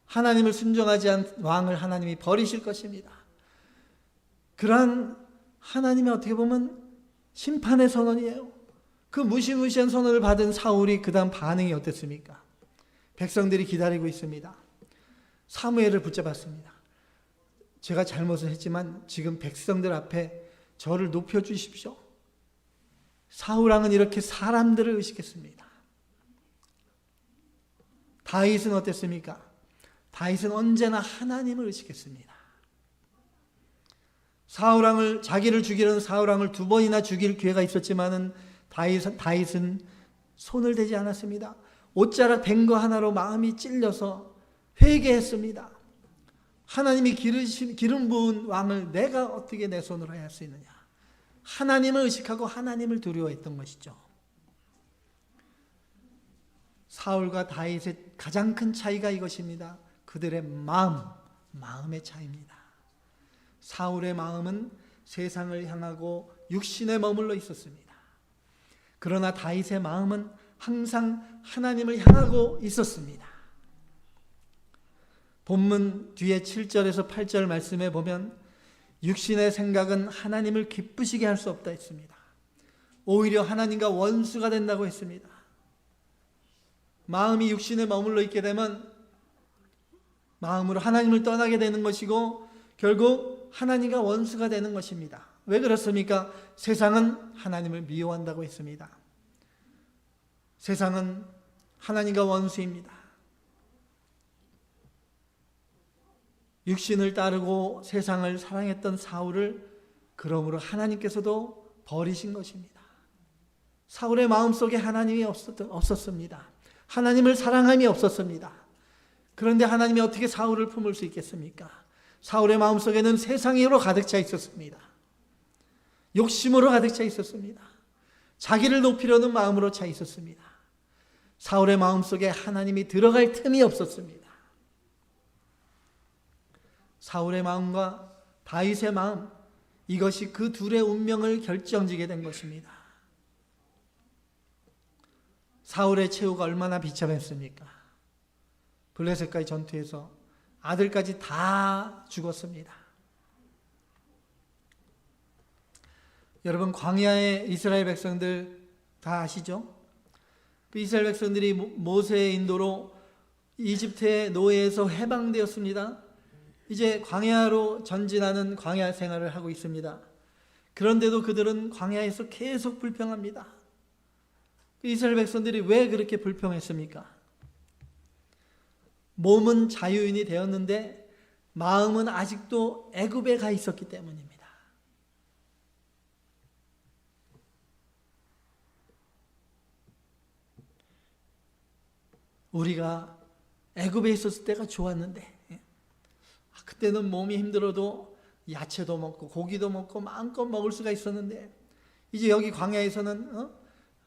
하나님을 순종하지 않은 왕을 하나님이 버리실 것입니다. 그러한 하나님의 어떻게 보면 심판의 선언이에요. 그 무시무시한 선언을 받은 사울이 그 다음 반응이 어땠습니까? 백성들이 기다리고 있습니다. 사무엘을 붙잡았습니다. 제가 잘못을 했지만 지금 백성들 앞에 저를 높여주십시오. 사울왕은 이렇게 사람들을 의식했습니다. 다윗은 어땠습니까? 다윗은 언제나 하나님을 의식했습니다. 사울왕을 자기를 죽이려는 사울왕을 2번이나 죽일 기회가 있었지만은 다윗은 손을 대지 않았습니다. 옷자락 된 거 하나로 마음이 찔려서 회개했습니다. 하나님이 기름 부은 왕을 내가 어떻게 내 손으로 할 수 있느냐. 하나님을 의식하고 하나님을 두려워했던 것이죠. 사울과 다윗의 가장 큰 차이가 이것입니다. 그들의 마음의 차이입니다. 사울의 마음은 세상을 향하고 육신에 머물러 있었습니다. 그러나 다윗의 마음은 항상 하나님을 향하고 있었습니다. 본문 뒤에 7절에서 8절 말씀에 보면 육신의 생각은 하나님을 기쁘시게 할 수 없다 했습니다. 오히려 하나님과 원수가 된다고 했습니다. 마음이 육신에 머물러 있게 되면 마음으로 하나님을 떠나게 되는 것이고 결국 하나님과 원수가 되는 것입니다. 왜 그렇습니까? 세상은 하나님을 미워한다고 했습니다. 세상은 하나님과 원수입니다. 육신을 따르고 세상을 사랑했던 사울을 그러므로 하나님께서도 버리신 것입니다. 사울의 마음속에 하나님이 없었습니다. 하나님을 사랑함이 없었습니다. 그런데 하나님이 어떻게 사울을 품을 수 있겠습니까? 사울의 마음속에는 세상으로 가득 차 있었습니다. 욕심으로 가득 차 있었습니다. 자기를 높이려는 마음으로 차 있었습니다. 사울의 마음속에 하나님이 들어갈 틈이 없었습니다. 사울의 마음과 다윗의 마음, 이것이 그 둘의 운명을 결정지게 된 것입니다. 사울의 최후가 얼마나 비참했습니까? 블레셋과의 전투에서 아들까지 다 죽었습니다. 여러분, 광야의 이스라엘 백성들 다 아시죠? 그 이스라엘 백성들이 모세의 인도로 이집트의 노예에서 해방되었습니다. 이제 광야로 전진하는 광야 생활을 하고 있습니다. 그런데도 그들은 광야에서 계속 불평합니다. 이스라엘 백성들이 왜 그렇게 불평했습니까? 몸은 자유인이 되었는데 마음은 아직도 애굽에 가 있었기 때문입니다. 우리가 애굽에 있었을 때가 좋았는데, 그때는 몸이 힘들어도 야채도 먹고 고기도 먹고 마음껏 먹을 수가 있었는데, 이제 여기 광야에서는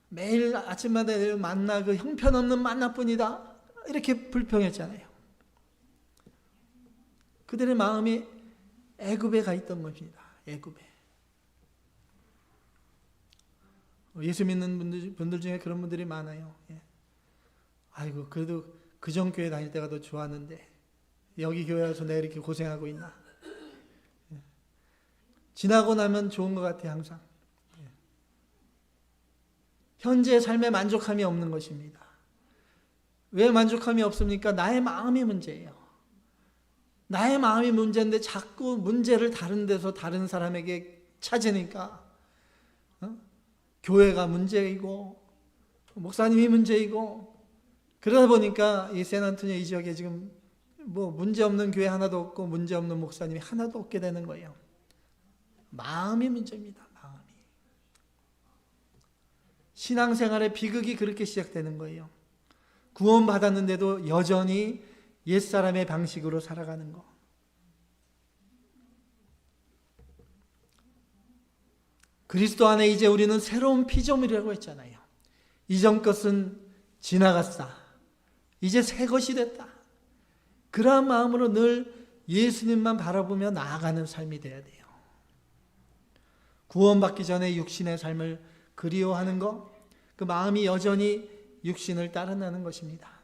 매일 아침마다 만나, 그 형편없는 만나뿐이다, 이렇게 불평했잖아요. 그들의 마음이 애굽에 가 있던 것입니다. 애굽에. 예수 믿는 분들 중에 그런 분들이 많아요. 아이고, 그래도 그전 교회 다닐 때가 더 좋았는데 여기 교회 와서 내가 이렇게 고생하고 있나. 지나고 나면 좋은 것 같아요. 항상 현재의 삶에 만족함이 없는 것입니다. 왜 만족함이 없습니까? 나의 마음이 문제예요. 나의 마음이 문제인데 자꾸 문제를 다른 데서 다른 사람에게 찾으니까 교회가 문제이고 목사님이 문제이고, 그러다 보니까 이 샌안토니오 이 지역에 지금 뭐 문제 없는 교회 하나도 없고 문제 없는 목사님이 하나도 없게 되는 거예요. 마음이 문제입니다. 마음이. 신앙생활의 비극이 그렇게 시작되는 거예요. 구원 받았는데도 여전히 옛사람의 방식으로 살아가는 거. 그리스도 안에 이제 우리는 새로운 피조물이라고 했잖아요. 이전 것은 지나갔다. 이제 새 것이 됐다. 그러한 마음으로 늘 예수님만 바라보며 나아가는 삶이 돼야 돼요. 구원받기 전에 육신의 삶을 그리워하는 것, 그 마음이 여전히 육신을 따르는 것입니다.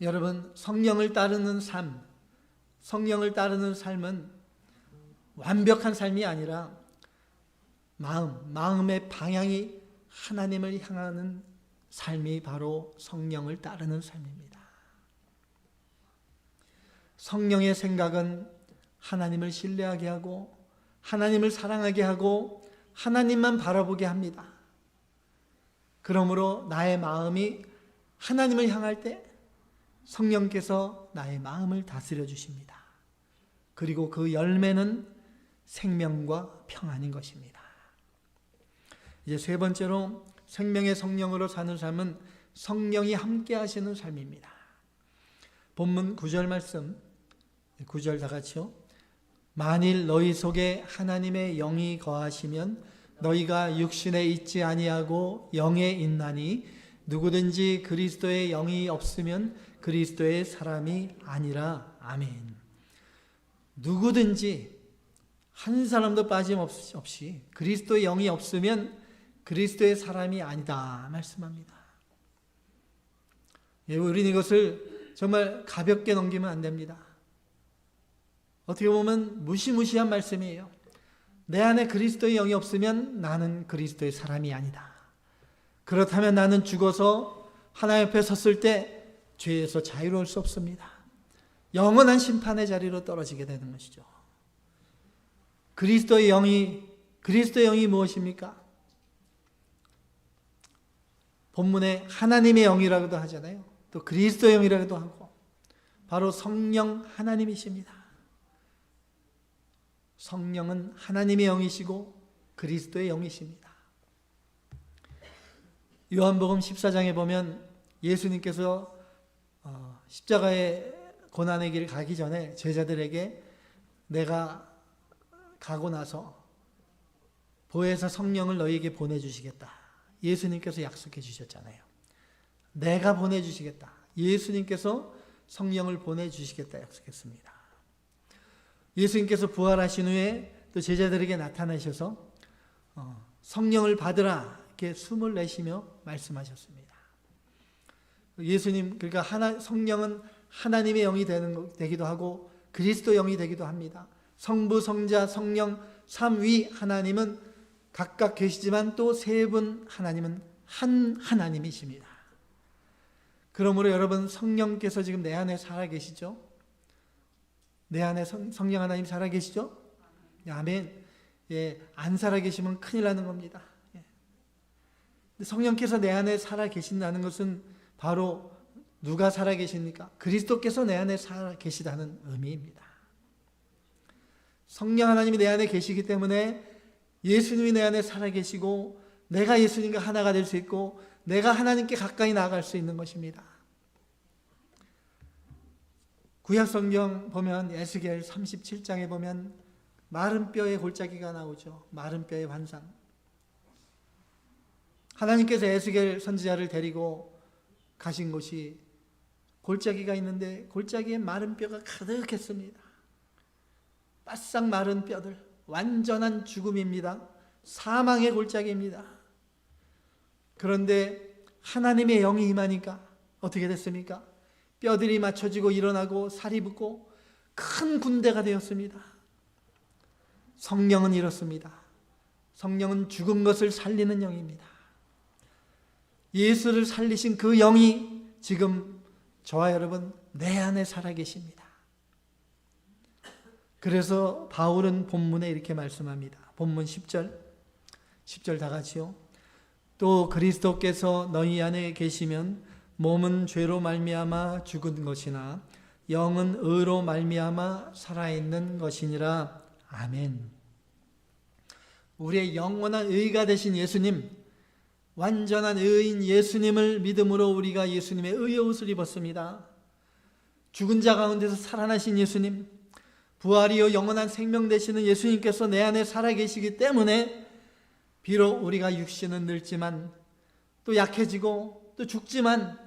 여러분, 성령을 따르는 삶, 성령을 따르는 삶은 완벽한 삶이 아니라 마음의 방향이 하나님을 향하는 삶이 바로 성령을 따르는 삶입니다. 성령의 생각은 하나님을 신뢰하게 하고 하나님을 사랑하게 하고 하나님만 바라보게 합니다. 그러므로 나의 마음이 하나님을 향할 때 성령께서 나의 마음을 다스려 주십니다. 그리고 그 열매는 생명과 평안인 것입니다. 이제 세 번째로 생명의 성령으로 사는 삶은 성령이 함께 하시는 삶입니다. 본문 9절 말씀, 9절 다 같이요. 만일 너희 속에 하나님의 영이 거하시면 너희가 육신에 있지 아니하고 영에 있나니 누구든지 그리스도의 영이 없으면 그리스도의 사람이 아니라. 아멘. 누구든지 한 사람도 빠짐없이 그리스도의 영이 없으면 그리스도의 사람이 아니다 말씀합니다. 우리는 이것을 정말 가볍게 넘기면 안 됩니다. 어떻게 보면 무시무시한 말씀이에요. 내 안에 그리스도의 영이 없으면 나는 그리스도의 사람이 아니다. 그렇다면 나는 죽어서 하나님 앞에 섰을 때 죄에서 자유로울 수 없습니다. 영원한 심판의 자리로 떨어지게 되는 것이죠. 그리스도의 영이 무엇입니까? 본문에 하나님의 영이라고도 하잖아요. 또 그리스도의 영이라고도 하고 바로 성령 하나님이십니다. 성령은 하나님의 영이시고 그리스도의 영이십니다. 요한복음 14장에 보면 예수님께서 십자가의 고난의 길을 가기 전에 제자들에게 내가 가고 나서 보혜사 성령을 너희에게 보내주시겠다. 예수님께서 약속해 주셨잖아요. 내가 보내주시겠다. 예수님께서 성령을 보내주시겠다 약속했습니다. 예수님께서 부활하신 후에 또 제자들에게 나타나셔서 성령을 받으라 이렇게 숨을 내쉬며 말씀하셨습니다. 예수님, 그러니까 성령은 하나님의 영이 되기도 하고 그리스도 영이 되기도 합니다. 성부, 성자, 성령 삼위 하나님은 각각 계시지만 또 세 분 하나님은 한 하나님이십니다. 그러므로 여러분, 성령께서 지금 내 안에 살아 계시죠? 내 안에 성령 하나님 살아계시죠? 아멘. 예, 안 살아계시면 큰일 나는 겁니다. 예. 성령께서 내 안에 살아계신다는 것은 바로 누가 살아계십니까? 그리스도께서 내 안에 살아계시다는 의미입니다. 성령 하나님이 내 안에 계시기 때문에 예수님이 내 안에 살아계시고 내가 예수님과 하나가 될 수 있고 내가 하나님께 가까이 나아갈 수 있는 것입니다. 구약 성경 보면 에스겔 37장에 보면 마른 뼈의 골짜기가 나오죠. 마른 뼈의 환상. 하나님께서 에스겔 선지자를 데리고 가신 곳이 골짜기가 있는데 골짜기에 마른 뼈가 가득했습니다. 바싹 마른 뼈들, 완전한 죽음입니다. 사망의 골짜기입니다. 그런데 하나님의 영이 임하니까 어떻게 됐습니까? 뼈들이 맞춰지고 일어나고 살이 붙고 큰 군대가 되었습니다. 성령은 이렇습니다. 성령은 죽은 것을 살리는 영입니다. 예수를 살리신 그 영이 지금 저와 여러분 내 안에 살아계십니다. 그래서 바울은 본문에 이렇게 말씀합니다. 본문 10절 다 같이요. 또 그리스도께서 너희 안에 계시면 몸은 죄로 말미암아 죽은 것이나 영은 의로 말미암아 살아있는 것이니라. 아멘. 우리의 영원한 의가 되신 예수님, 완전한 의인 예수님을 믿음으로 우리가 예수님의 의의 옷을 입었습니다. 죽은 자 가운데서 살아나신 예수님, 부활이요 영원한 생명 되시는 예수님께서 내 안에 살아계시기 때문에 비록 우리가 육신은 늙지만 또 약해지고 또 죽지만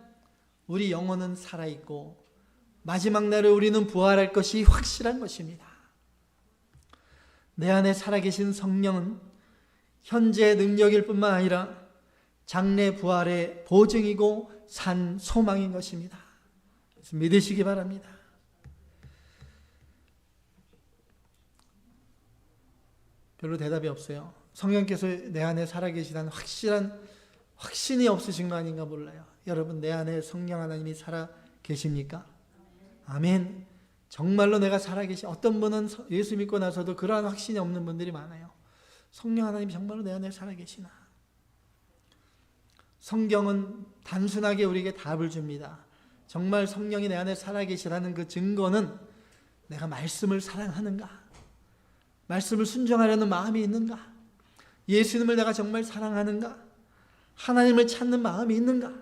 우리 영혼은 살아있고 마지막 날에 우리는 부활할 것이 확실한 것입니다. 내 안에 살아계신 성령은 현재의 능력일 뿐만 아니라 장래 부활의 보증이고 산 소망인 것입니다. 그래서 믿으시기 바랍니다. 별로 대답이 없어요. 성령께서 내 안에 살아계시다는 확신이 없으신 거 아닌가 몰라요. 여러분 내 안에 성령 하나님이 살아계십니까? 아멘. 정말로 내가 살아계시. 어떤 분은 예수 믿고 나서도 그러한 확신이 없는 분들이 많아요. 성령 하나님이 정말로 내 안에 살아계시나? 성경은 단순하게 우리에게 답을 줍니다. 정말 성령이 내 안에 살아계시라는 그 증거는 내가 말씀을 사랑하는가? 말씀을 순종하려는 마음이 있는가? 예수님을 내가 정말 사랑하는가? 하나님을 찾는 마음이 있는가?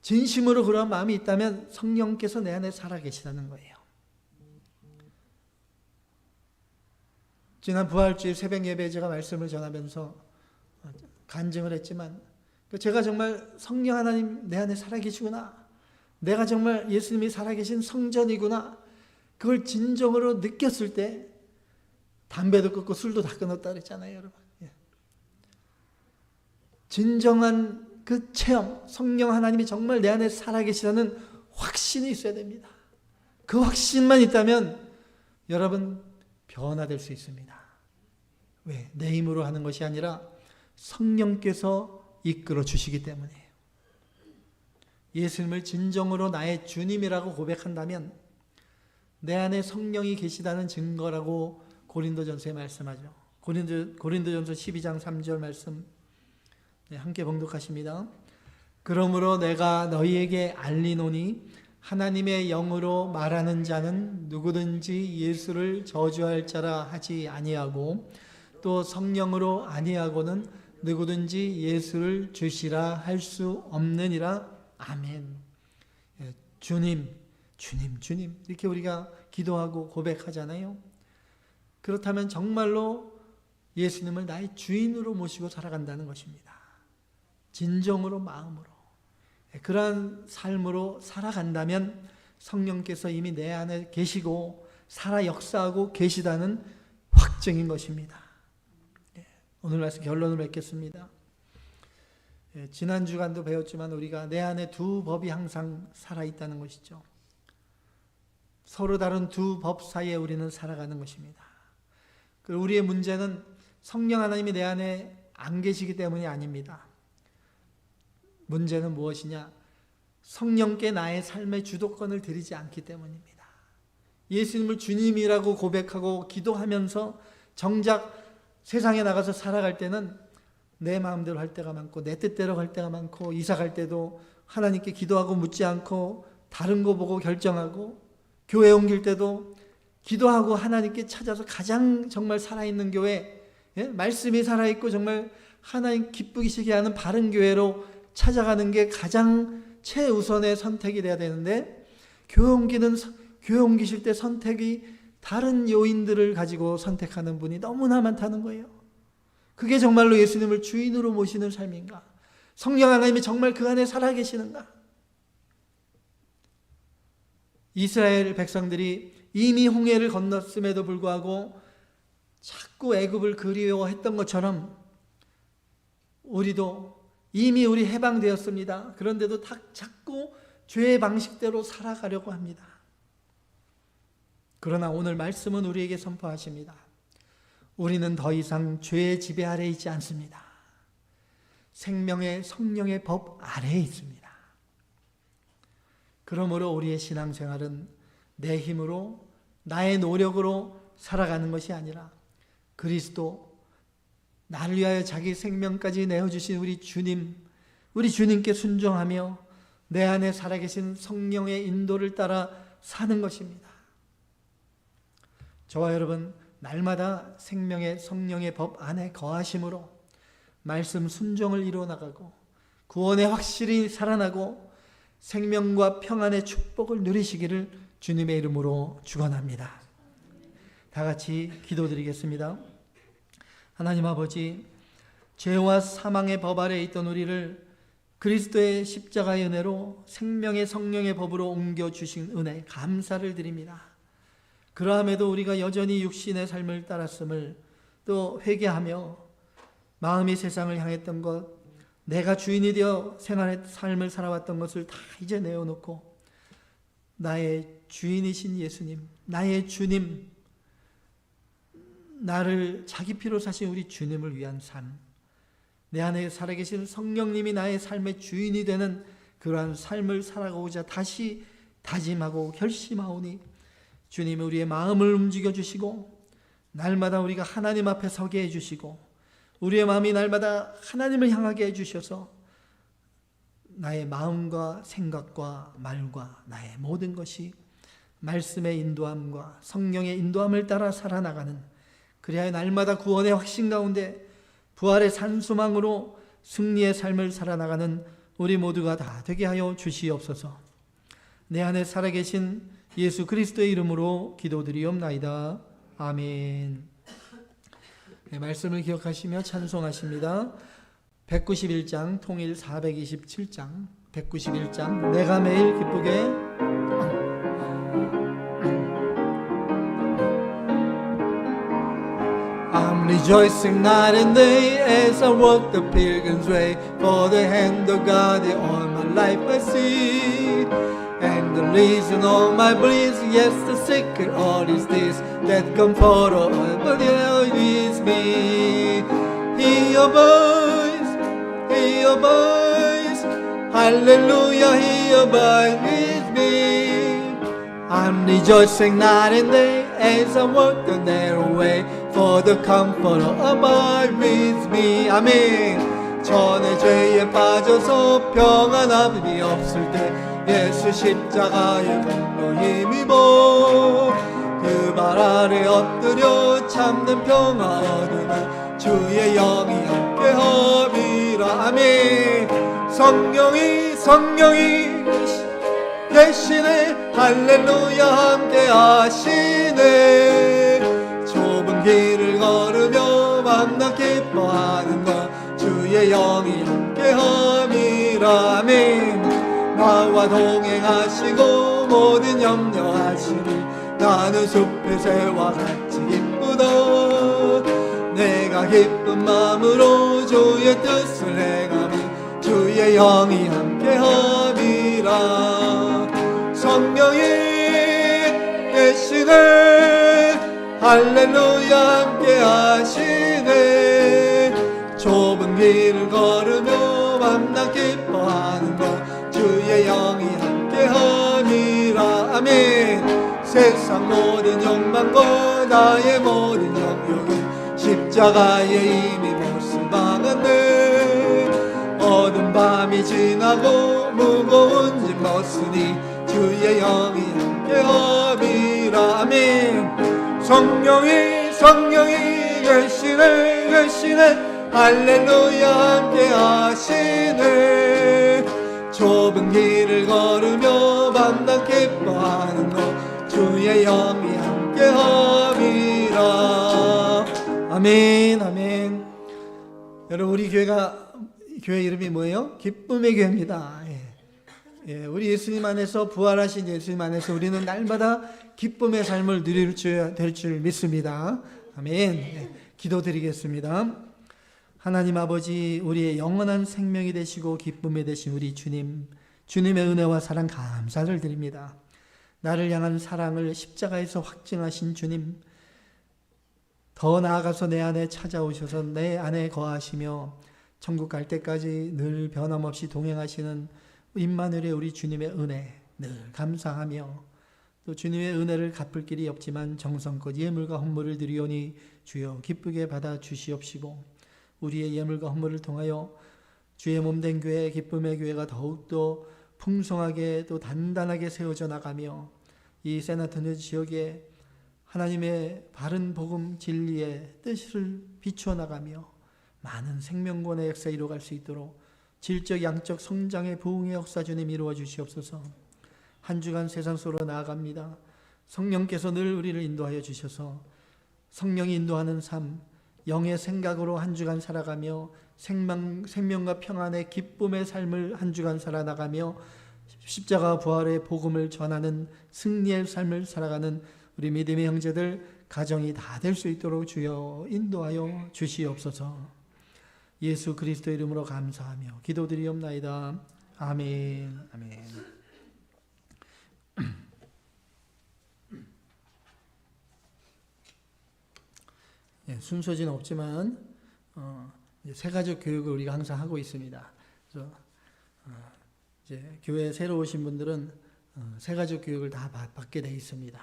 진심으로 그러한 마음이 있다면 성령께서 내 안에 살아계시다는 거예요. 지난 부활주일 새벽 예배에 제가 말씀을 전하면서 간증을 했지만 제가 정말 성령 하나님 내 안에 살아계시구나, 내가 정말 예수님이 살아계신 성전이구나, 그걸 진정으로 느꼈을 때 담배도 끊고 술도 다 끊었다 그랬잖아요, 여러분. 진정한 그 체험, 성령 하나님이 정말 내 안에 살아계시다는 확신이 있어야 됩니다. 그 확신만 있다면 여러분 변화될 수 있습니다. 왜? 내 힘으로 하는 것이 아니라 성령께서 이끌어 주시기 때문이에요. 예수님을 진정으로 나의 주님이라고 고백한다면 내 안에 성령이 계시다는 증거라고 고린도전서에 말씀하죠. 고린도전서 12장 3절 말씀 함께 봉독하십니다. 그러므로 내가 너희에게 알리노니 하나님의 영으로 말하는 자는 누구든지 예수를 저주할 자라 하지 아니하고 또 성령으로 아니하고는 누구든지 예수를 주시라 할 수 없느니라. 아멘. 주님, 주님, 주님 이렇게 우리가 기도하고 고백하잖아요. 그렇다면 정말로 예수님을 나의 주인으로 모시고 살아간다는 것입니다. 진정으로 마음으로 그러한 삶으로 살아간다면 성령께서 이미 내 안에 계시고 살아 역사하고 계시다는 확증인 것입니다. 오늘 말씀 결론을 맺겠습니다. 지난 주간도 배웠지만 우리가 내 안에 두 법이 항상 살아있다는 것이죠. 서로 다른 두 법 사이에 우리는 살아가는 것입니다. 우리의 문제는 성령 하나님이 내 안에 안 계시기 때문이 아닙니다. 문제는 무엇이냐? 성령께 나의 삶의 주도권을 드리지 않기 때문입니다. 예수님을 주님이라고 고백하고 기도하면서 정작 세상에 나가서 살아갈 때는 내 마음대로 할 때가 많고 내 뜻대로 할 때가 많고 이사 갈 때도 하나님께 기도하고 묻지 않고 다른 거 보고 결정하고 교회 옮길 때도 기도하고 하나님께 찾아서 가장 정말 살아있는 교회, 말씀이 살아있고 정말 하나님 기쁘시게 하는 바른 교회로 찾아가는 게 가장 최우선의 선택이 돼야 되는데 교회 옮기실 때 선택이 다른 요인들을 가지고 선택하는 분이 너무나 많다는 거예요. 그게 정말로 예수님을 주인으로 모시는 삶인가? 성령 하나님이 정말 그 안에 살아계시는가? 이스라엘 백성들이 이미 홍해를 건넜음에도 불구하고 자꾸 애굽을 그리워했던 것처럼 우리도 이미 우리 해방되었습니다. 그런데도 자꾸 죄의 방식대로 살아가려고 합니다. 그러나 오늘 말씀은 우리에게 선포하십니다. 우리는 더 이상 죄의 지배 아래에 있지 않습니다. 생명의 성령의 법 아래에 있습니다. 그러므로 우리의 신앙생활은 내 힘으로 나의 노력으로 살아가는 것이 아니라 그리스도 나를 위하여 자기 생명까지 내어주신 우리 주님께 순종하며 내 안에 살아계신 성령의 인도를 따라 사는 것입니다. 저와 여러분 날마다 생명의 성령의 법 안에 거하심으로 말씀 순종을 이루어나가고 구원에 확실히 살아나고 생명과 평안의 축복을 누리시기를 주님의 이름으로 축원합니다. 다 같이 기도드리겠습니다. 하나님 아버지, 죄와 사망의 법 아래에 있던 우리를 그리스도의 십자가의 은혜로 생명의 성령의 법으로 옮겨주신 은혜 감사를 드립니다. 그러함에도 우리가 여전히 육신의 삶을 따랐음을 또 회개하며 마음이 세상을 향했던 것, 내가 주인이 되어 삶을 살아왔던 것을 다 이제 내어놓고 나의 주인이신 예수님, 나의 주님, 나를 자기 피로 사신 우리 주님을 위한 삶, 내 안에 살아계신 성령님이 나의 삶의 주인이 되는 그러한 삶을 살아가고자 다시 다짐하고 결심하오니 주님이 우리의 마음을 움직여 주시고 날마다 우리가 하나님 앞에 서게 해주시고 우리의 마음이 날마다 하나님을 향하게 해주셔서 나의 마음과 생각과 말과 나의 모든 것이 말씀의 인도함과 성령의 인도함을 따라 살아나가는, 그리하여 날마다 구원의 확신 가운데 부활의 산소망으로 승리의 삶을 살아나가는 우리 모두가 다 되게 하여 주시옵소서. 내 안에 살아계신 예수 그리스도의 이름으로 기도드리옵나이다. 아멘. 네, 말씀을 기억하시며 찬송하십니다. 191장 통일 427장 191장 내가 매일 기쁘게 I'm rejoicing night and day as I walk the pilgrim's way, for the hand of God in all my life I see. And the reason of my bliss, yes, the secret all is this, that comfort all, but yeah, it is me. Hear your voice, hallelujah, hear your voice, it's me. I'm rejoicing night and day as I walk the narrow way, for the comforter abide with me. 아멘. 전에 죄에 빠져서 평안함이 없을 때 예수 십자가의 공로 힘입어 그 발 아래 엎드려 참는 평화 얻으며 주의 영이 함께함이라. 아멘. 성령이 계시네. 할렐루야 함께하시네. 좁은 길을 걸으며 만나 기뻐하는 것 주의 영이 함께함이라. 아멘. 나와 동행하시고 모든 염려하시니 나는 숲의 새와 같이 기쁘다. 내가 기쁜 마음으로 주의 뜻을 행하니 주의 영이 함께함이라. 성령이 계시네. 할렐루야 함께하시네. 좁은 길을 걸으며 만나 기뻐하는 것 주의 영이 함께함이라. 아멘. 세상 모든 욕망과 나의 모든 영역은 십자가에 이미 못을 박았네. 어두운 밤이 지나고 무거운 짐 벗으니 주의 영이 함께함이라. 아멘. 성령이 계시네 할렐루야 함께 하시네. 좁은 길을 걸으며 만나 기뻐하는 것 주의 영이 함께함이라. 아멘. 아멘. 여러분, 우리 교회 이름이 뭐예요? 기쁨의 교회입니다. 우리 예수님 안에서, 부활하신 예수님 안에서 우리는 날마다 기쁨의 삶을 누릴 될 줄 믿습니다. 아멘. 기도드리겠습니다. 하나님 아버지, 우리의 영원한 생명이 되시고 기쁨이 되신 우리 주님, 주님의 은혜와 사랑 감사를 드립니다. 나를 향한 사랑을 십자가에서 확증하신 주님, 더 나아가서 내 안에 찾아오셔서 내 안에 거하시며 천국 갈 때까지 늘 변함없이 동행하시는 임마누엘의 우리 주님의 은혜 늘 감사하며, 또 주님의 은혜를 갚을 길이 없지만 정성껏 예물과 헌물을 드리오니 주여 기쁘게 받아 주시옵시고, 우리의 예물과 헌물을 통하여 주의 몸된 교회, 기쁨의 교회가 더욱더 풍성하게 또 단단하게 세워져 나가며 이 샌안토니오 지역에 하나님의 바른 복음 진리의 뜻을 비추어 나가며 많은 생명권의 역사 이루어갈 수 있도록 질적 양적 성장의 부흥의 역사 주님 이루어 주시옵소서. 한 주간 세상 속으로 나아갑니다. 성령께서 늘 우리를 인도하여 주셔서 성령이 인도하는 삶, 영의 생각으로 한 주간 살아가며 생명과 평안의 기쁨의 삶을 한 주간 살아나가며 십자가 부활의 복음을 전하는 승리의 삶을 살아가는 우리 믿음의 형제들 가정이 다 될 수 있도록 주여 인도하여 주시옵소서. 예수 그리스도 이름으로 감사하며 기도드리옵나이다. 아멘. 아멘. 순서지는 없지만 새가족 교육을 우리가 항상 하고 있습니다. 그래서 이제 교회에 새로 오신 분들은 새가족 교육을 다 받게 돼 있습니다.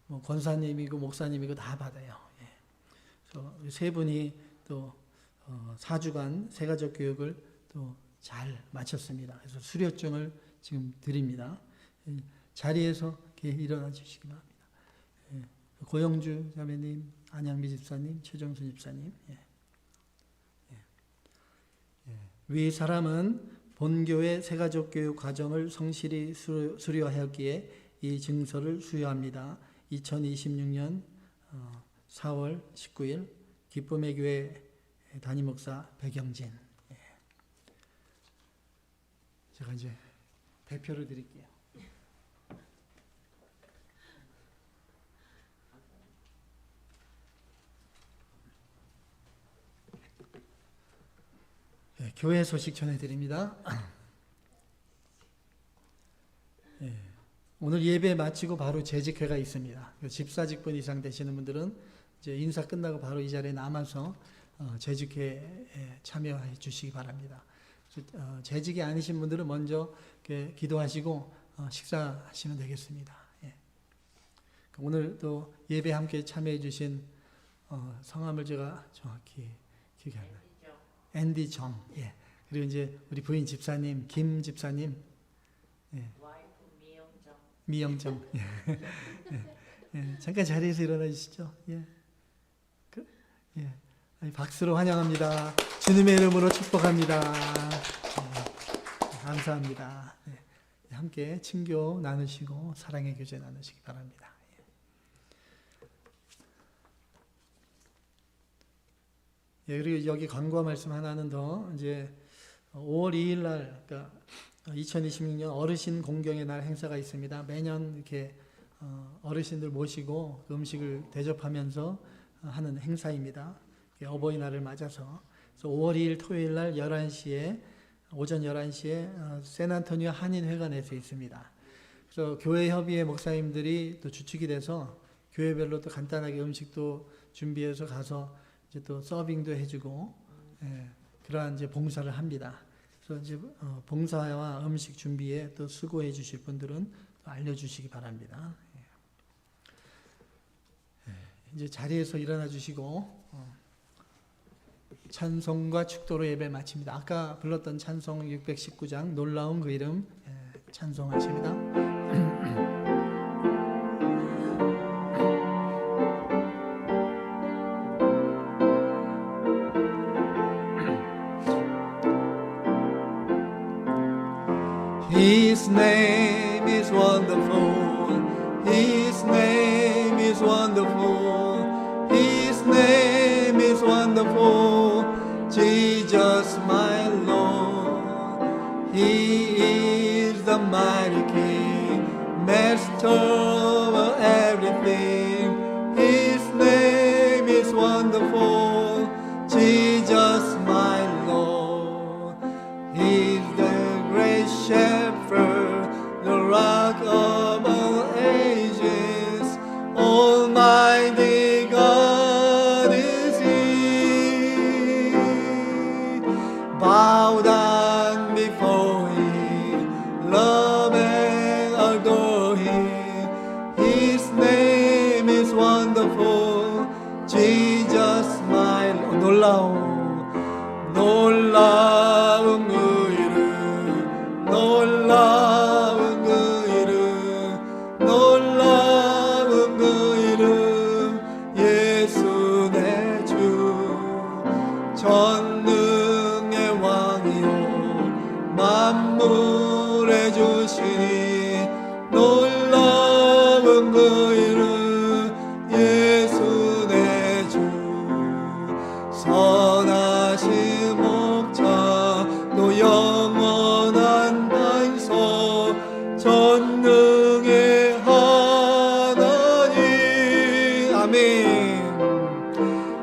뭐 권사님이고 목사님이고 다 받아요. 그래서 세 분이 또 4주간 새가족 교육을 또 잘 마쳤습니다. 그래서 수료증을 지금 드립니다. 자리에서 이렇게 일어나 주시기 바랍니다. 고영주 자매님, 안양미 집사님, 최정순 집사님. 위 사람은 본교회 새가족 교육 과정을 성실히 수료하였기에 이 증서를 수여합니다. 2026년 4월 19일 기쁨의 교회 담임 목사 백영진. 제가 이제 대표를 드릴게요. 교회 소식 전해드립니다. 오늘 예배 마치고 바로 재직회가 있습니다. 집사 직분 이상 되시는 분들은 이제 인사 끝나고 바로 이 자리에 남아서 재직회에 참여해 주시기 바랍니다. 재직이 아니신 분들은 먼저 기도하시고 식사하시면 되겠습니다. 오늘 또 예배 함께 참여해 주신 성함을 제가 정확히 기억이 안 나요. 앤디 정. 그리고 이제 우리 부인 집사님 김 집사님. 와이프 미영정. 미영정. 잠깐 자리에서 일어나 주시죠. 박수로 환영합니다. 주님의 이름으로 축복합니다. 감사합니다. 함께 친교 나누시고 사랑의 교제 나누시기 바랍니다. 그리고 여기 광고 말씀 하나는 더, 이제 5월 2일 날, 그러니까 2026년 어르신 공경의 날 행사가 있습니다. 매년 이렇게 어르신들 모시고 음식을 대접하면서 하는 행사입니다. 어버이날을 맞아서. 그래서 5월 2일 토요일 날 11시에, 오전 11시에 샌안토니오 한인회관에서 있습니다. 그래서 교회협의회 목사님들이 또 주축이 돼서 교회별로 또 간단하게 음식도 준비해서 가서 이제 또 서빙도 해주고, 그러한 이제 봉사를 합니다. 그래서 이제 봉사와 음식 준비에 또 수고해 주실 분들은 또 알려주시기 바랍니다. 이제 자리에서 일어나 주시고 찬송과 축도로 예배 마칩니다. 아까 불렀던 찬송 619장 놀라운 그 이름 찬송하십니다. His name is wonderful. His name is wonderful. His name is wonderful. Jesus, my Lord. He is the mighty King, Master of everything. His name is wonderful. Jesus, my Lord. He's the great shepherd, the rock of all ages. Almighty God is He. Bow down before Him, love and adore Him. His name is wonderful. Jesus, my Lord. 놀라운 그 이름, 놀라운 그 이름, 놀라운 그 이름, 예수 내 주. 전능의 왕이요 만물의 주시니 놀라운 그 이름, 예수 내 주. 선하신 목자 또 영원한 반석 전능의 하나님. 아멘.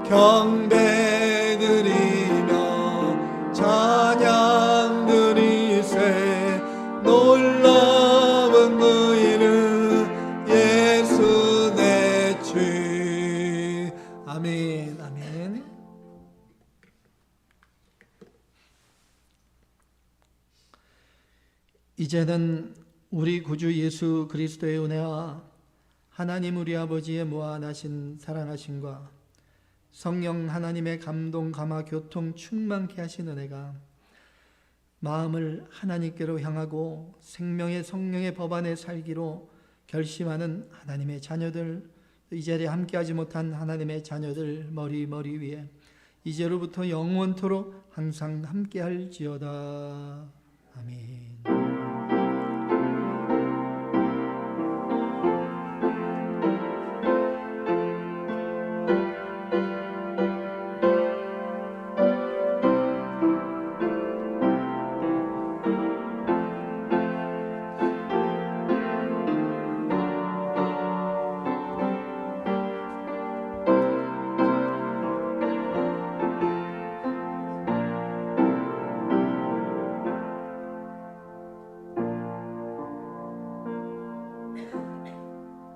경배드리며 찬양 드리세. 놀라운 그 이름 예수 내 주. 아멘. 아멘. 이제는 우리 구주 예수 그리스도의 은혜와 하나님 우리 아버지의 무한하신 사랑하심과 성령 하나님의 감동 감화 교통 충만케 하신 은혜가 마음을 하나님께로 향하고 생명의 성령의 법 안에 살기로 결심하는 하나님의 자녀들, 이 자리에 함께하지 못한 하나님의 자녀들 머리 위에 이제로부터 영원토록 항상 함께할지어다. 아멘.